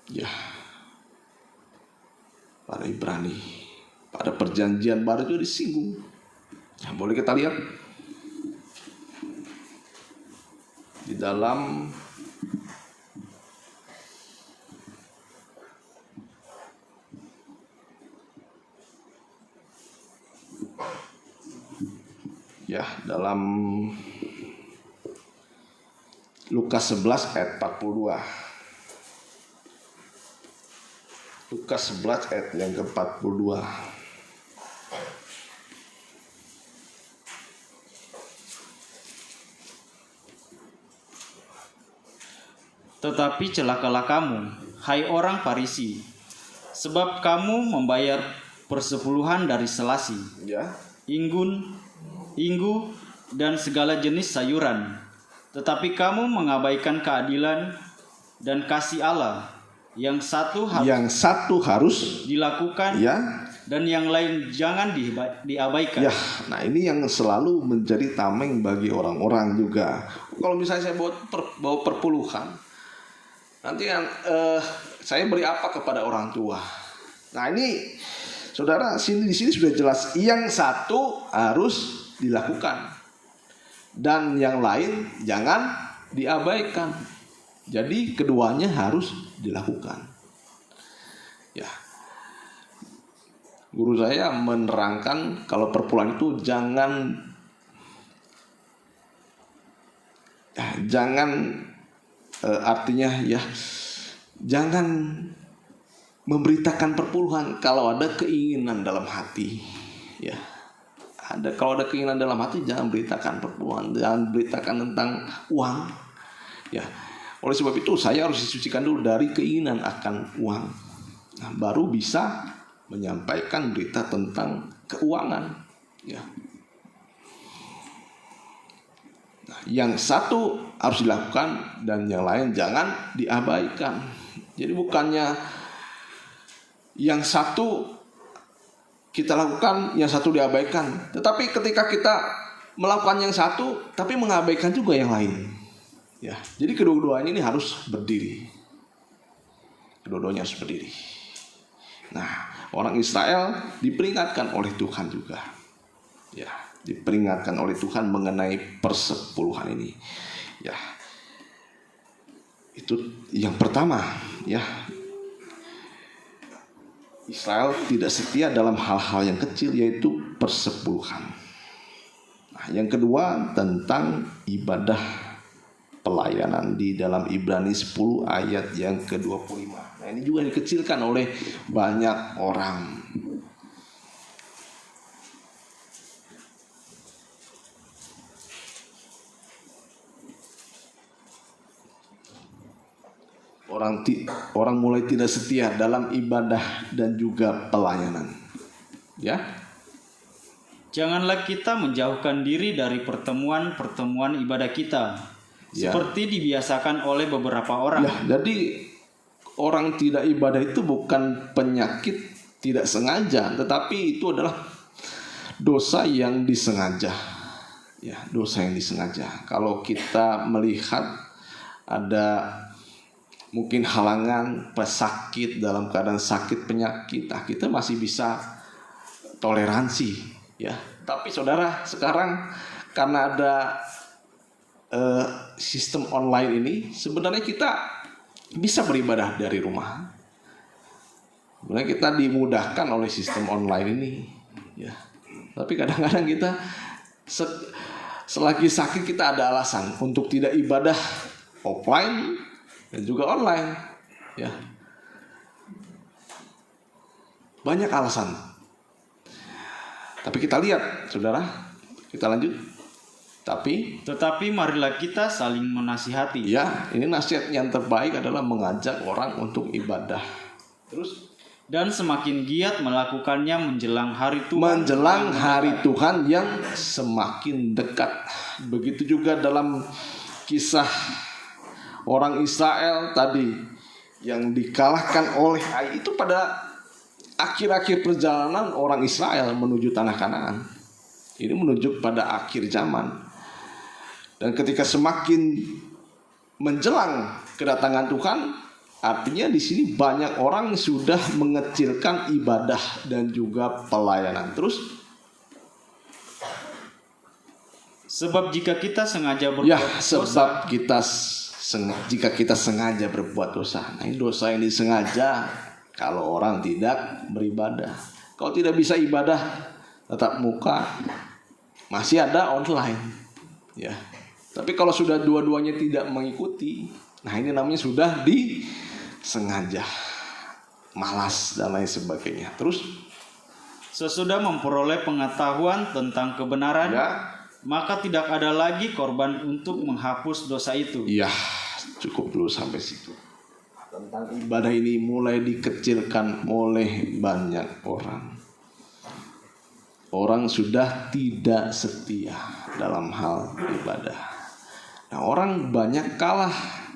Ya, pada Ibrani, pada perjanjian baru itu disinggung. Ya, boleh kita lihat di dalam dalam Lukas 11 ayat 42. Lukas 11 ayat yang ke-42. Tetapi celakalah kamu, hai orang Farisi, sebab kamu membayar persepuluhan dari selasi, Ya. inggu, dan segala jenis sayuran, tetapi kamu mengabaikan keadilan dan kasih Allah. Yang satu harus ya. dilakukan, dan yang lain jangan diabaikan. Ya, nah ini yang selalu menjadi tameng bagi orang-orang juga. Kalau misalnya saya bawa perpuluhan, nanti saya beri apa kepada orang tua? Nah ini, saudara, di sini sudah jelas. Yang satu harus dilakukan, dan yang lain jangan diabaikan. Jadi keduanya harus dilakukan. Ya, guru saya menerangkan kalau perpuluhan itu jangan artinya ya, jangan memberitakan perpuluhan kalau ada keinginan dalam hati. Ya, kalau ada keinginan dalam hati, jangan beritakan perpuluhan, jangan beritakan tentang uang. Ya, oleh sebab itu saya harus disucikan dulu dari keinginan akan uang. Nah, baru bisa menyampaikan berita tentang keuangan. Ya. Nah, yang satu harus dilakukan dan yang lain jangan diabaikan. Jadi bukannya yang satu kita lakukan, yang satu diabaikan. Tetapi ketika kita melakukan yang satu, tapi mengabaikan juga yang lain. Ya, jadi kedua-duanya ini harus berdiri. Kedua-duanya harus berdiri. Nah, orang Israel diperingatkan oleh Tuhan juga. Ya, diperingatkan oleh Tuhan mengenai persepuluhan ini. Ya, itu yang pertama. Ya, Israel tidak setia dalam hal-hal yang kecil, yaitu persepuluhan. Nah, yang kedua tentang ibadah pelayanan di dalam Ibrani 10 ayat yang ke-25. Nah, ini juga dikecilkan oleh banyak orang. Orang mulai tidak setia dalam ibadah dan juga pelayanan. Ya. Janganlah kita menjauhkan diri dari pertemuan ibadah kita, seperti dibiasakan oleh beberapa orang. Ya, jadi orang tidak ibadah itu bukan penyakit tidak sengaja, tetapi itu adalah dosa yang disengaja. Ya, dosa yang disengaja. Kalau kita melihat ada mungkin halangan, pesakit dalam keadaan sakit penyakit, kita masih bisa toleransi, ya. Tapi saudara, sekarang karena ada sistem online ini, sebenarnya kita bisa beribadah dari rumah. Sebenarnya kita dimudahkan oleh sistem online ini, ya. Tapi kadang-kadang kita selagi sakit kita ada alasan untuk tidak ibadah offline dan juga online, ya. Banyak alasan. Tapi kita lihat, saudara, kita lanjut. Tetapi marilah kita saling menasihati. Ya, ini nasihat yang terbaik adalah mengajak orang untuk ibadah. Terus, dan semakin giat melakukannya menjelang hari Tuhan. Menjelang hari Tuhan yang semakin dekat. Begitu juga dalam kisah orang Israel tadi yang dikalahkan oleh Ai, itu pada akhir-akhir perjalanan orang Israel menuju tanah Kanaan. Ini menuju pada akhir zaman. Dan ketika semakin menjelang kedatangan Tuhan, artinya di sini banyak orang sudah mengecilkan ibadah dan juga pelayanan. Terus, Sebab jika kita sengaja berbuat Ya, dosa, sebab jika kita sengaja berbuat dosa. Nah, ini dosa yang disengaja kalau orang tidak beribadah. Kalau tidak bisa ibadah tatap muka, masih ada online. Ya. Tapi kalau sudah dua-duanya tidak mengikuti, nah ini namanya sudah disengaja. Malas dan lain sebagainya. Terus sesudah memperoleh pengetahuan tentang kebenaran, ya, maka tidak ada lagi korban untuk menghapus dosa itu. ya, cukup dulu sampai situ. Tentang ibadah ini mulai dikecilkan oleh banyak orang. Orang sudah tidak setia dalam hal ibadah. Nah, orang banyak kalah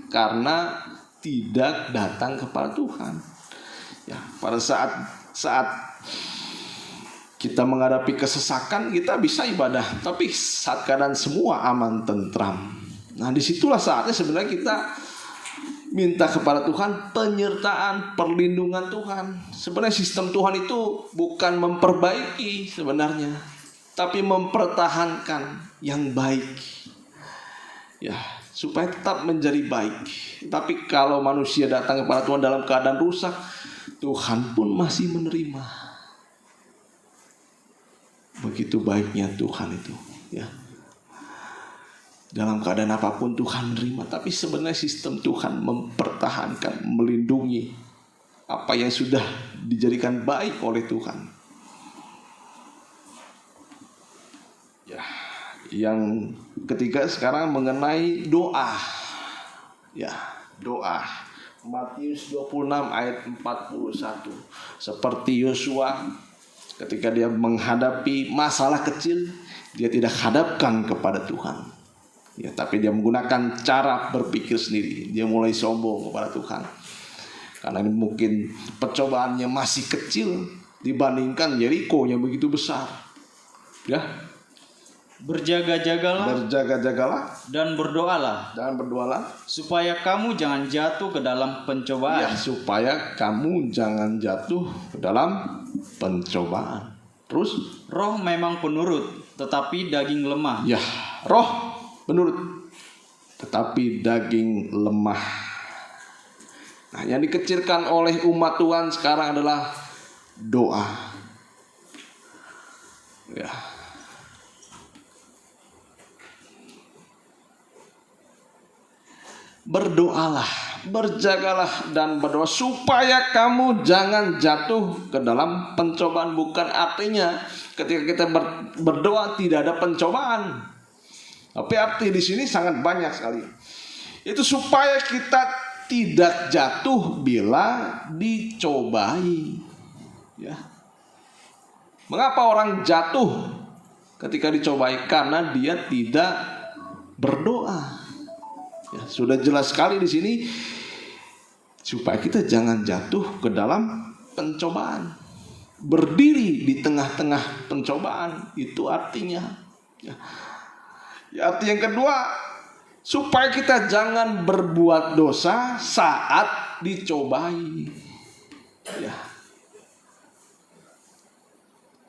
karena tidak datang kepada Tuhan. Ya, pada saat kita menghadapi kesesakan, kita bisa ibadah. Tapi saat keadaan semua aman, tentram, nah disitulah saatnya sebenarnya kita minta kepada Tuhan penyertaan, perlindungan Tuhan. Sebenarnya sistem Tuhan itu bukan memperbaiki sebenarnya, tapi mempertahankan yang baik. Ya, supaya tetap menjadi baik. Tapi kalau manusia datang kepada Tuhan dalam keadaan rusak, Tuhan pun masih menerima. Begitu baiknya Tuhan itu, ya. Dalam keadaan apapun Tuhan menerima, tapi sebenarnya sistem Tuhan mempertahankan, melindungi apa yang sudah dijadikan baik oleh Tuhan. Ya, yang ketiga sekarang mengenai doa. Ya, doa. Matius 26 ayat 41. Seperti Yosua ketika dia menghadapi masalah kecil, dia tidak hadapkan kepada Tuhan. Ya, tapi dia menggunakan cara berpikir sendiri. Dia mulai sombong kepada Tuhan. Karena ini mungkin percobaannya masih kecil dibandingkan Yeriko yang begitu besar. Ya. Berjaga-jagalah dan berdoalah supaya kamu jangan jatuh ke dalam pencobaan. Ya, supaya kamu jangan jatuh ke dalam pencobaan. Terus, roh memang penurut, tetapi daging lemah. ya, roh penurut, tetapi daging lemah. Nah, yang dikecilkan oleh umat Tuhan sekarang adalah doa. Ya. Berdoalah, berjagalah dan berdoa supaya kamu jangan jatuh ke dalam pencobaan. Bukan artinya ketika kita berdoa tidak ada pencobaan. Tapi arti di sini sangat banyak sekali. Itu supaya kita tidak jatuh bila dicobai. Ya. Mengapa orang jatuh ketika dicobai? Karena dia tidak berdoa. Ya, sudah jelas sekali di sini supaya kita jangan jatuh ke dalam pencobaan. Berdiri di tengah-tengah pencobaan itu artinya. Ya. Arti yang kedua, supaya kita jangan berbuat dosa saat dicobai. Ya.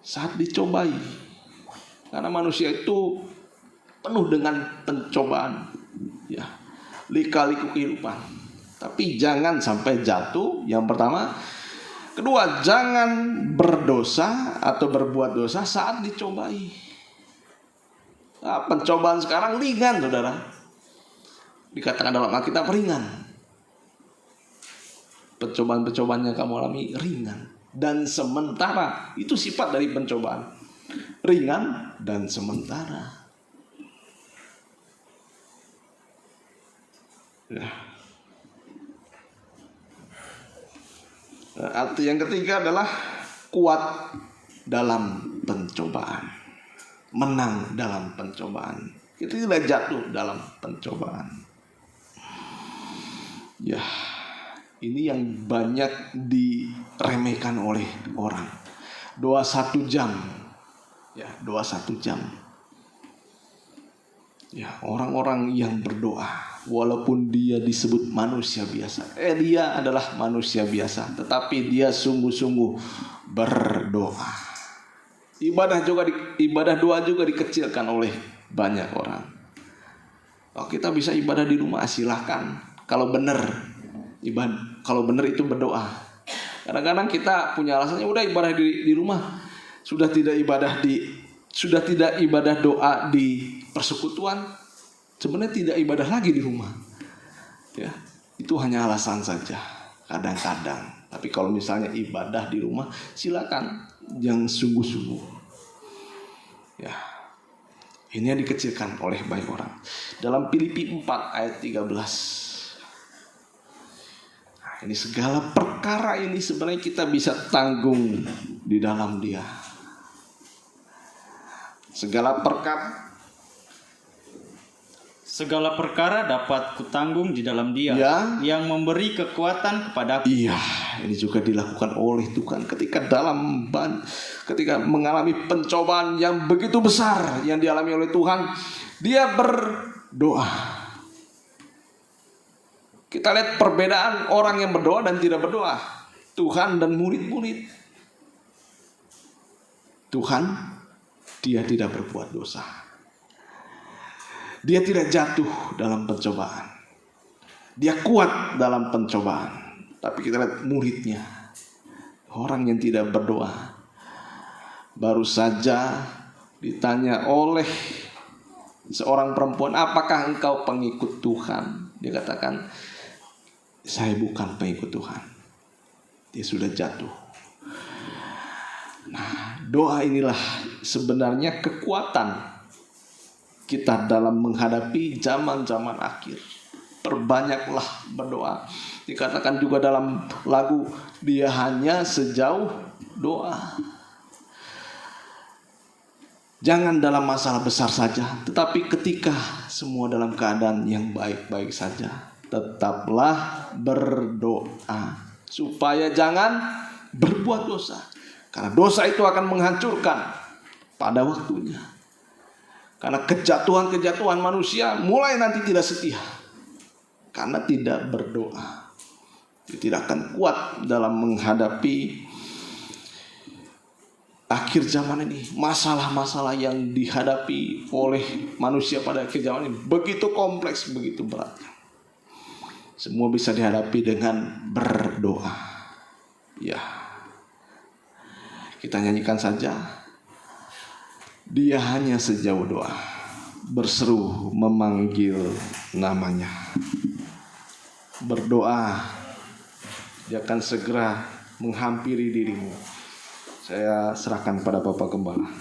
Saat dicobai. Karena manusia itu penuh dengan pencobaan. Ya. Lika-liku kehidupan. Tapi jangan sampai jatuh. Yang pertama. Kedua, jangan berdosa atau berbuat dosa saat dicobai. Nah, pencobaan sekarang ringan, saudara. Dikatakan dalam Alkitab ringan. Pencobaan-pencobaan yang kamu alami ringan dan sementara. Itu sifat dari pencobaan. Ringan dan sementara. Ya. Arti yang ketiga adalah kuat dalam pencobaan, menang dalam pencobaan. Kita tidak jatuh dalam pencobaan. Ya, ini yang banyak diremehkan oleh orang. Doa 1 jam, ya, doa 1 jam. Ya, orang-orang yang berdoa, walaupun dia disebut manusia biasa, dia adalah manusia biasa, tetapi dia sungguh-sungguh berdoa. Ibadah doa juga dikecilkan oleh banyak orang. Oh, kita bisa ibadah di rumah, silahkan. Kalau benar kalau benar itu berdoa. Kadang-kadang kita punya alasannya udah ibadah di rumah, sudah tidak ibadah doa di persekutuan, sebenarnya tidak ibadah lagi di rumah. Ya, itu hanya alasan saja kadang-kadang. Tapi kalau misalnya ibadah di rumah, silakan, yang sungguh-sungguh. Ya. Ini yang dikecilkan oleh banyak orang. Dalam Filipi 4 ayat 13. Nah, ini segala perkara ini sebenarnya kita bisa tanggung di dalam Dia. Segala perkara dapat kutanggung di dalam Dia, Ya. yang memberi kekuatan kepadaku. Iya, ini juga dilakukan oleh Tuhan ketika mengalami pencobaan yang begitu besar yang dialami oleh Tuhan, dia berdoa. Kita lihat perbedaan orang yang berdoa dan tidak berdoa. Tuhan dan murid-murid. Tuhan, dia tidak berbuat dosa. Dia tidak jatuh dalam pencobaan. Dia kuat dalam pencobaan. Tapi kita lihat muridnya, orang yang tidak berdoa. Baru saja ditanya oleh seorang perempuan, apakah engkau pengikut Tuhan? Dia katakan, saya bukan pengikut Tuhan. Dia sudah jatuh. Nah, doa inilah sebenarnya kekuatan kita dalam menghadapi zaman-zaman akhir. Perbanyaklah berdoa. Dikatakan juga dalam lagu, dia hanya sejauh doa. Jangan dalam masalah besar saja, tetapi ketika semua dalam keadaan yang baik-baik saja, tetaplah berdoa supaya jangan berbuat dosa. Karena dosa itu akan menghancurkan pada waktunya. Karena kejatuhan-kejatuhan manusia mulai nanti tidak setia. Karena tidak berdoa. Dia tidak akan kuat dalam menghadapi akhir zaman ini. Masalah-masalah yang dihadapi oleh manusia pada akhir zaman ini begitu kompleks, begitu berat. Semua bisa dihadapi dengan berdoa. Ya. Kita nyanyikan saja. Dia hanya sejauh doa, berseru memanggil namanya. Berdoa, dia akan segera menghampiri dirimu. Saya serahkan pada Bapak Gembala.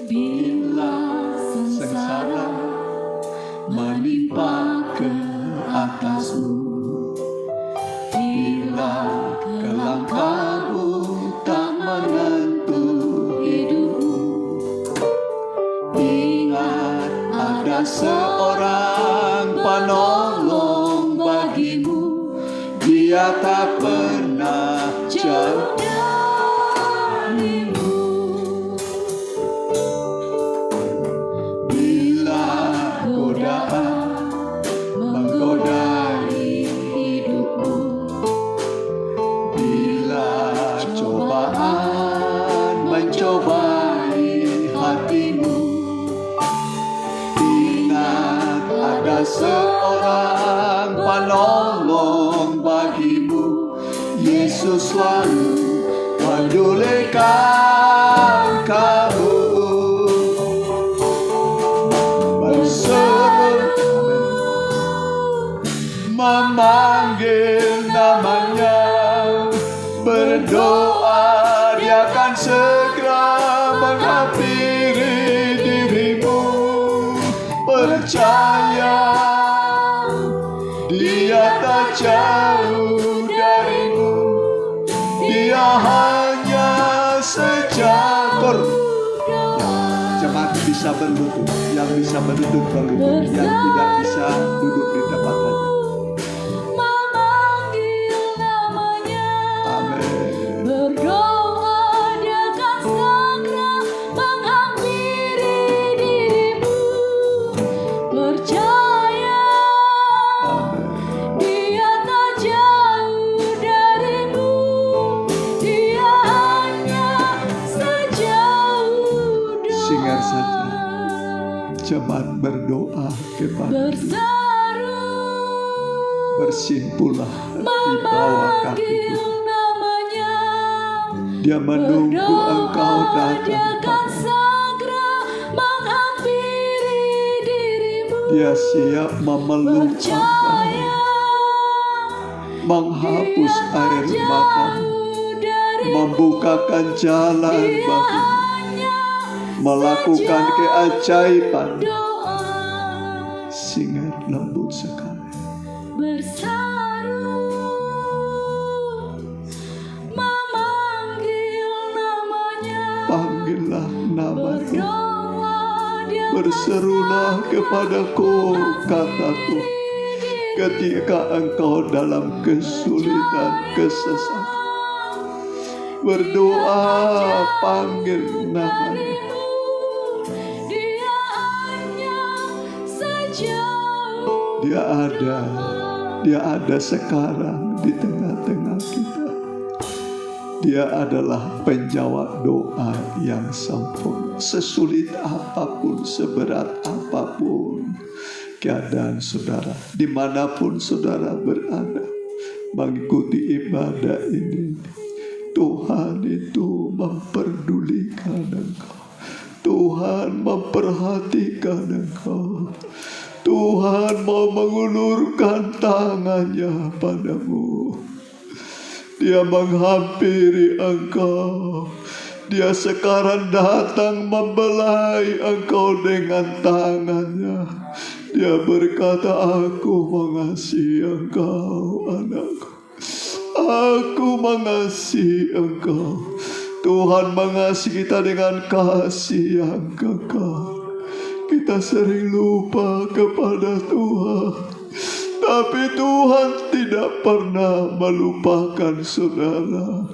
Bila sengsara menimpa ke atasmu, bila kelam kabut tak menentu hidupmu, ingat ada seorang penolong bagimu. Dia tak pernah jauh darimu. Bila godaan menggodai hidupmu, bila cobaan mencobai hatimu, ingat ada seorang penolong bagimu. Yesus selalu pedulikan kamu. Memanggil namanya, berdoa, dia akan segera menghampiri dirimu. Percaya, dia tak jauh darimu. bisa berlutut, yang bisa berlutut, yang tidak bisa duduk di tempat saja. memanggil namanya. Amin. Berdoa dia akan segera menghampiri dirimu. Percaya Amin. dia tak jauh darimu. Dia hanya sejauh doa. Singar saja, cepat berdoa kepada Dia. Berseru Bersimpulah di bawah kaki memanggil Tuhan. namanya. Dia menunggu engkau Berdoa dia datang akan kepada. segera menghampiri dirimu. Dia siap memeluk engkau, Percaya menghapus air matamu, jauh dari membukakan jalan dia bagi, hanya melakukan keajaiban. doa. Singar lembut sekali. Berseru memanggil namanya. Panggillah nama Tuhan. Berdoa dia Berserulah kepadaku, kata Tuhan, ketika engkau dalam kesulitan, kesesatan. Berdoa, panggil namanya. dia hanya sejauh. Dia ada sekarang di tengah-tengah kita. Dia adalah penjawab doa yang sempurna. Sesulit apapun, seberat apapun keadaan saudara, dimanapun saudara berada mengikuti ibadah ini, Tuhan itu memperdulikan engkau. Tuhan memperhatikan engkau. Tuhan mau mengulurkan tangannya padamu. Dia menghampiri engkau. Dia sekarang datang membelai engkau dengan tangannya. Dia berkata, aku mengasihi engkau, anakku. Aku mengasihi engkau. Tuhan mengasihi kita dengan kasih yang kekal. Kita sering lupa kepada Tuhan, tapi Tuhan tidak pernah melupakan saudara.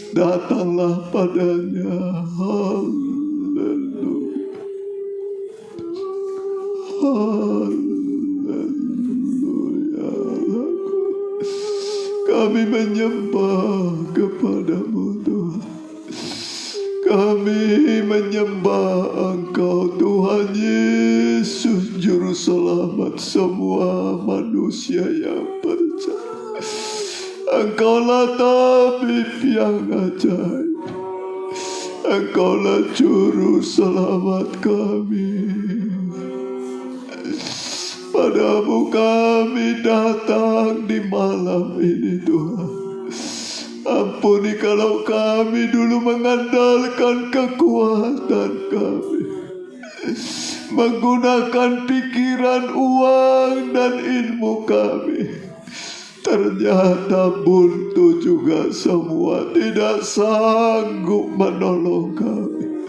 Datanglah padanya. Haleluya. Haleluya. Kami menyembah kepadamu Tuhan. Kami menyembah Engkau Tuhan Yesus, Juru Selamat semua manusia yang percaya. Engkaulah tabib yang ajaib. Engkaulah Juru Selamat kami. Padamu kami datang di malam ini Tuhan. Ampuni kalau kami dulu mengandalkan kekuatan kami, menggunakan pikiran, uang, dan ilmu kami. Ternyata buntu juga semua, tidak sanggup menolong kami.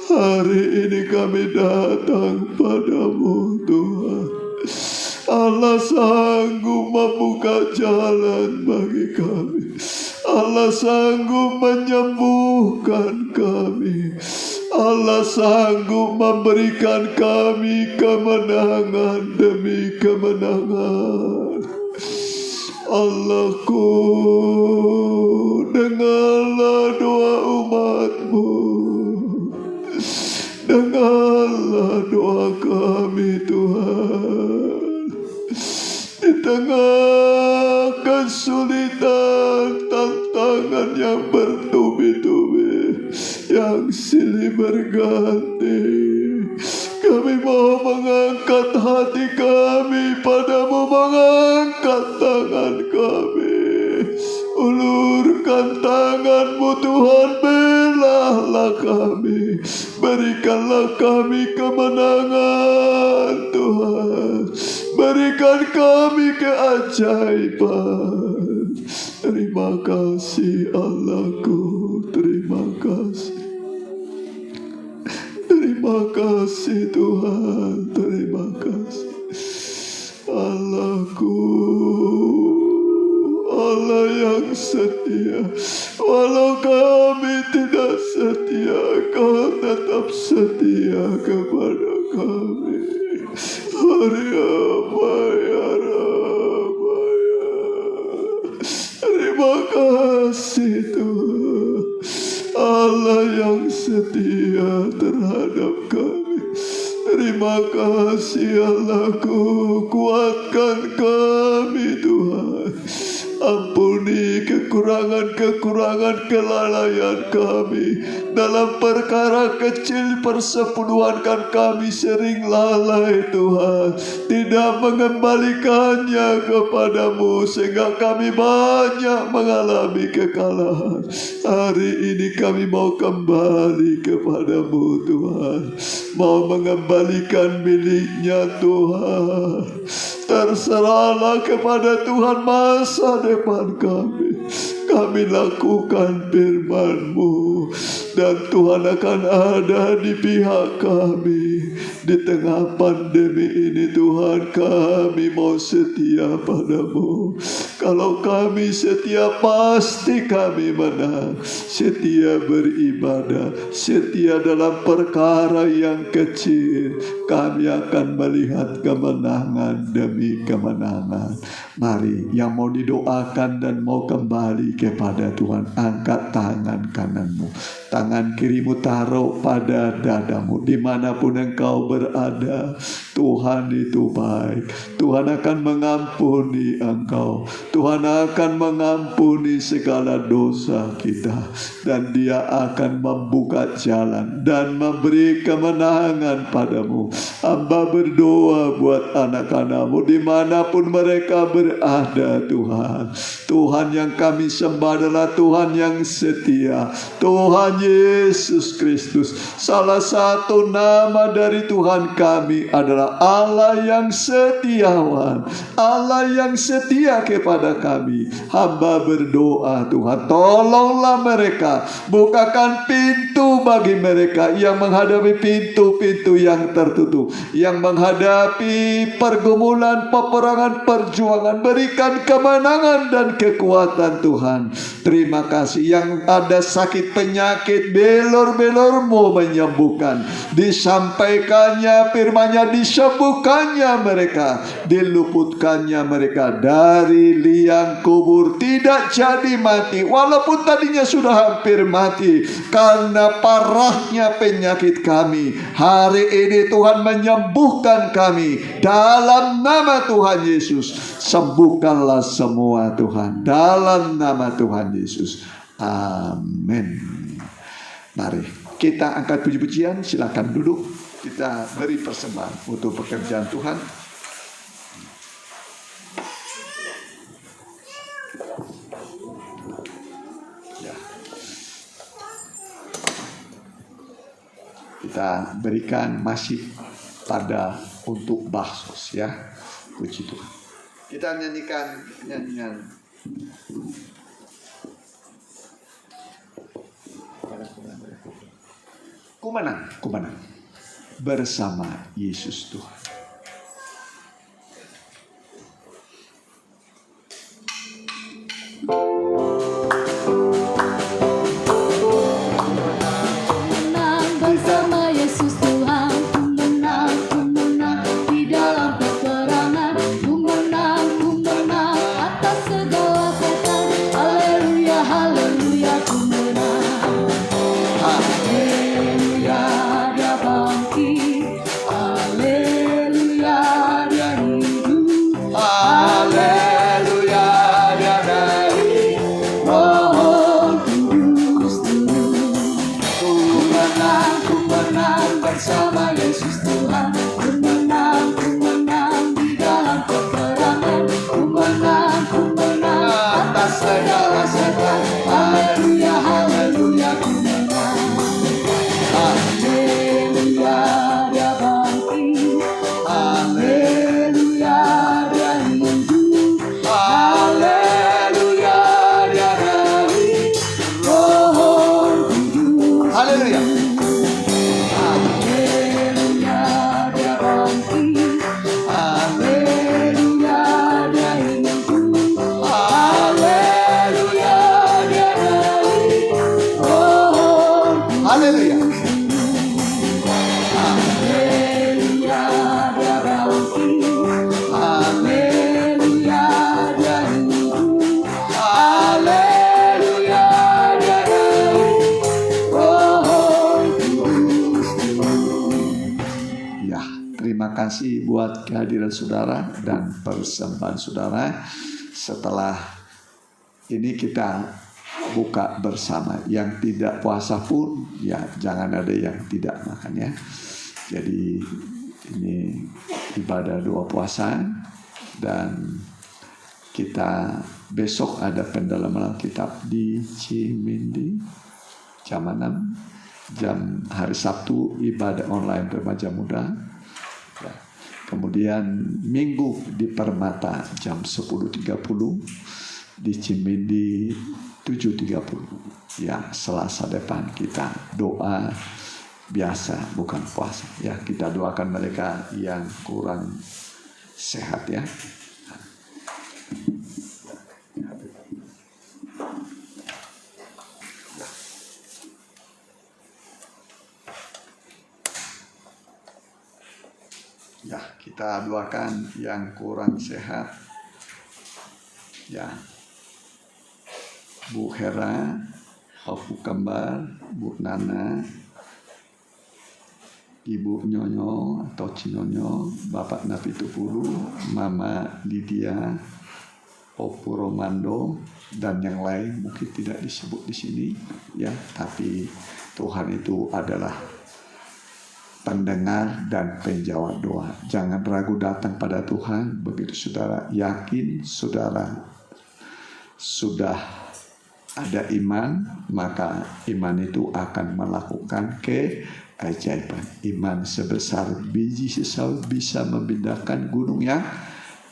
Hari ini kami datang padamu Tuhan. Allah sanggup membuka jalan bagi kami. Allah sanggup menyembuhkan kami. Allah sanggup memberikan kami kemenangan demi kemenangan. Allahku, dengarlah doa umat-Mu. Dengarlah doa kami Tuhan. Di tengah kesulitan, tantangan yang bertubi-tubi, yang silih berganti, kami mau mengangkat hati kami padamu, mengangkat tangan kami. Ulurkan tangan-Mu Tuhan, belahlah kami, berikanlah kami kemenangan Tuhan. Berikan kami keajaiban. Terima kasih Allahku, terima kasih. Terima Terima kasih Tuhan, terima kasih. Allahku, Allah yang setia. Walau kami tidak setia, Kau tetap setia kepada kami. Terima kasih Tuhan, Allah yang setia terhadap kami. Terima kasih Allahku, kuatkan kami Tuhan. Ampuni kekurangan-kekurangan kelalaian kami. Dalam perkara kecil persepuluhan kami sering lalai Tuhan, tidak mengembalikannya kepadamu, sehingga kami banyak mengalami kekalahan. Hari ini kami mau kembali kepadamu Tuhan, mau mengembalikan miliknya Tuhan. Terserahlah kepada Tuhan masa depan kami. Kami lakukan firman-Mu, dan Tuhan akan ada di pihak kami. Di tengah pandemi ini Tuhan, kami mau setia padamu. Kalau kami setia, pasti kami menang. Setia beribadah, setia dalam perkara yang kecil, kami akan melihat kemenangan demi kemenangan. Mari yang mau didoakan dan mau kembali kepada Tuhan, angkat tangan kananmu, tangan kirimu taruh pada dadamu. Dimanapun engkau berada, Tuhan itu baik. Tuhan akan mengampuni engkau. Tuhan akan mengampuni segala dosa kita, dan Dia akan membuka jalan dan memberi kemenangan padamu. Hamba berdoa buat anak-anak-Mu dimanapun mereka berada Tuhan. Tuhan yang kami sembah adalah Tuhan yang setia, Tuhan Yesus Kristus. Salah satu nama dari Tuhan kami adalah Allah yang setiawan, Allah yang setia kepada kami. Hamba berdoa Tuhan, tolonglah mereka, bukakan pintu bagi mereka yang menghadapi pintu-pintu yang tertutup, yang menghadapi pergumulan, peperangan, perjuangan. Berikan kemenangan dan kekuatan Tuhan. Terima kasih. Yang ada sakit penyakit, belor-belor-Mu menyembuhkan. Disampaikannya firman-Nya, disembuhkannya mereka, diluputkannya mereka dari liang kubur, tidak jadi mati. Walaupun tadinya sudah hampir mati karena parahnya penyakit kami, hari ini Tuhan menyembuhkan kami dalam nama Tuhan Yesus. Sembuhkanlah semua Tuhan dalam nama Tuhan Yesus. Amin. Mari kita angkat puji-pujian. Silakan duduk. Kita beri persembahan untuk pekerjaan Tuhan. Ya. Kita berikan masih pada untuk baksos ya. Puji Tuhan. Kita nyanyikan nyanyian Ku menang bersama Yesus Tuhan. Menang bersama Yesus Tuhan, ku menang di dalam peperangan, ku menang atas segala setan. Haleluya, haleluya, ku menang. Haleluya, Dia bangkit. Haleluya. Haleluya. Haleluya, dia bangkit. Haleluya, dia hidup. Haleluya, dia naik. Roh Kudus turun. Ya, terima kasih buat kehadiran saudara dan persembahan saudara. Setelah ini kita buka bersama. Yang tidak puasa pun ya jangan ada yang tidak makan ya. Jadi ini ibadah doa puasa, dan kita besok ada pendalaman Alkitab di Cimindi jam 6, hari Sabtu ibadah online remaja muda. Ya. Kemudian Minggu di Permata jam 10.30, di Cimindi 7.30. Ya, Selasa depan kita doa biasa, bukan puasa. Ya, kita doakan mereka yang kurang sehat ya. Ya, kita doakan yang kurang sehat. Ya, Bu Hera, Opu Kembar, Bu Nana, Ibu Nyonyo atau Cinyonyo, Bapak Napi Tupulu, Mama Lydia, Opu Romando, dan yang lain mungkin tidak disebut di sini, ya. Tapi Tuhan itu adalah pendengar dan penjawab doa. Jangan ragu datang pada Tuhan. Begitu saudara yakin saudara sudah ada iman, maka iman itu akan melakukan keajaiban. Iman sebesar biji sesau bisa memindahkan gunung yang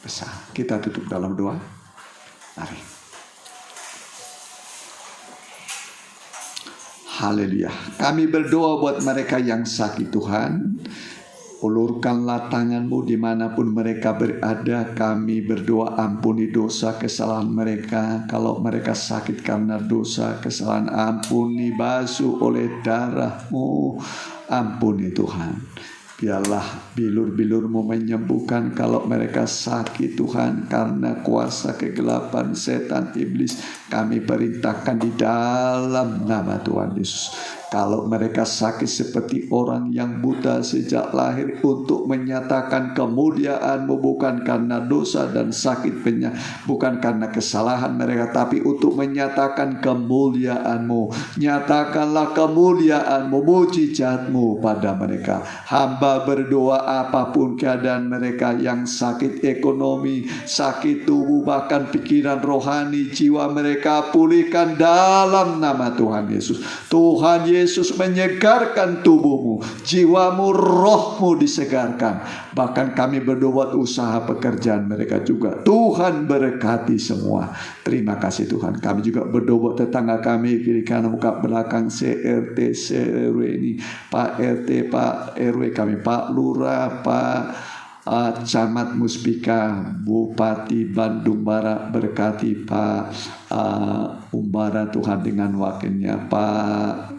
besar. Kita tutup dalam doa. Mari. Haleluya. Kami berdoa buat mereka yang sakit Tuhan. Ulurkanlah tanganmu dimanapun mereka berada. Kami berdoa ampuni dosa kesalahan mereka. Kalau mereka sakit karena dosa kesalahan, ampuni, basuh oleh darah-Mu. Ampuni Tuhan. Biarlah bilur-bilur-Mu menyembuhkan kalau mereka sakit Tuhan karena kuasa kegelapan setan iblis. Kami perintahkan di dalam nama Tuhan Yesus. Kalau mereka sakit seperti orang yang buta sejak lahir, untuk menyatakan kemuliaan-Mu bukan karena dosa dan sakit bukan karena kesalahan mereka, tapi untuk menyatakan kemuliaan-Mu. Nyatakanlah kemuliaan-Mu, mujizat-Mu pada mereka. Hamba berdoa apapun keadaan mereka yang sakit ekonomi, sakit tubuh, bahkan pikiran rohani, jiwa mereka pulihkan dalam nama Tuhan Yesus. Tuhan Yesus menyegarkan tubuhmu, jiwamu, rohmu disegarkan. Bahkan kami berdoa usaha pekerjaan mereka juga. Tuhan berkati semua. Terima kasih Tuhan. Kami juga berdoa tetangga kami, kiri kanan muka belakang, CRT, CRW ini, Pak RT, Pak RW kami, Pak Lurah, Pak Camat Muspika, Bupati Bandung Barat, berkati Pak Umbara Tuhan dengan wakilnya, Pak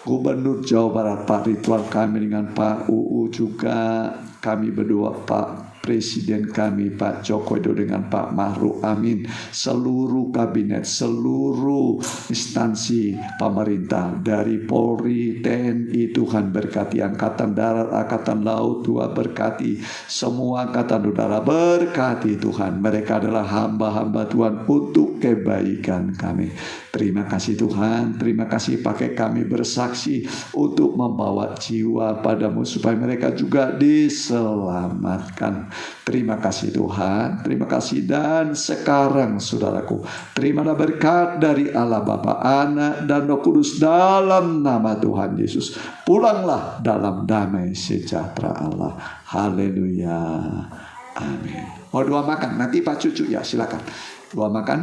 Gubernur Jawa Barat Pak Ridwan Kamil dengan Pak UU juga. Kami berdoa Pak Presiden kami Pak Joko Widodo dengan Pak Ma'ruf Amin, seluruh kabinet, seluruh instansi pemerintah dari Polri, TNI, Tuhan berkati Angkatan Darat, Angkatan Laut, Tuhan berkati semua Angkatan Udara, berkati Tuhan. Mereka adalah hamba-hamba Tuhan untuk kebaikan kami. Terima kasih Tuhan, terima kasih pakai kami bersaksi untuk membawa jiwa padamu supaya mereka juga diselamatkan. Terima kasih Tuhan, terima kasih. Dan sekarang saudaraku, terimalah berkat dari Allah Bapa, Anak dan Roh Kudus dalam nama Tuhan Yesus. Pulanglah dalam damai sejahtera Allah. Haleluya. Amin. Mau doa makan? Nanti Pak Cucu ya silakan. Doa makan.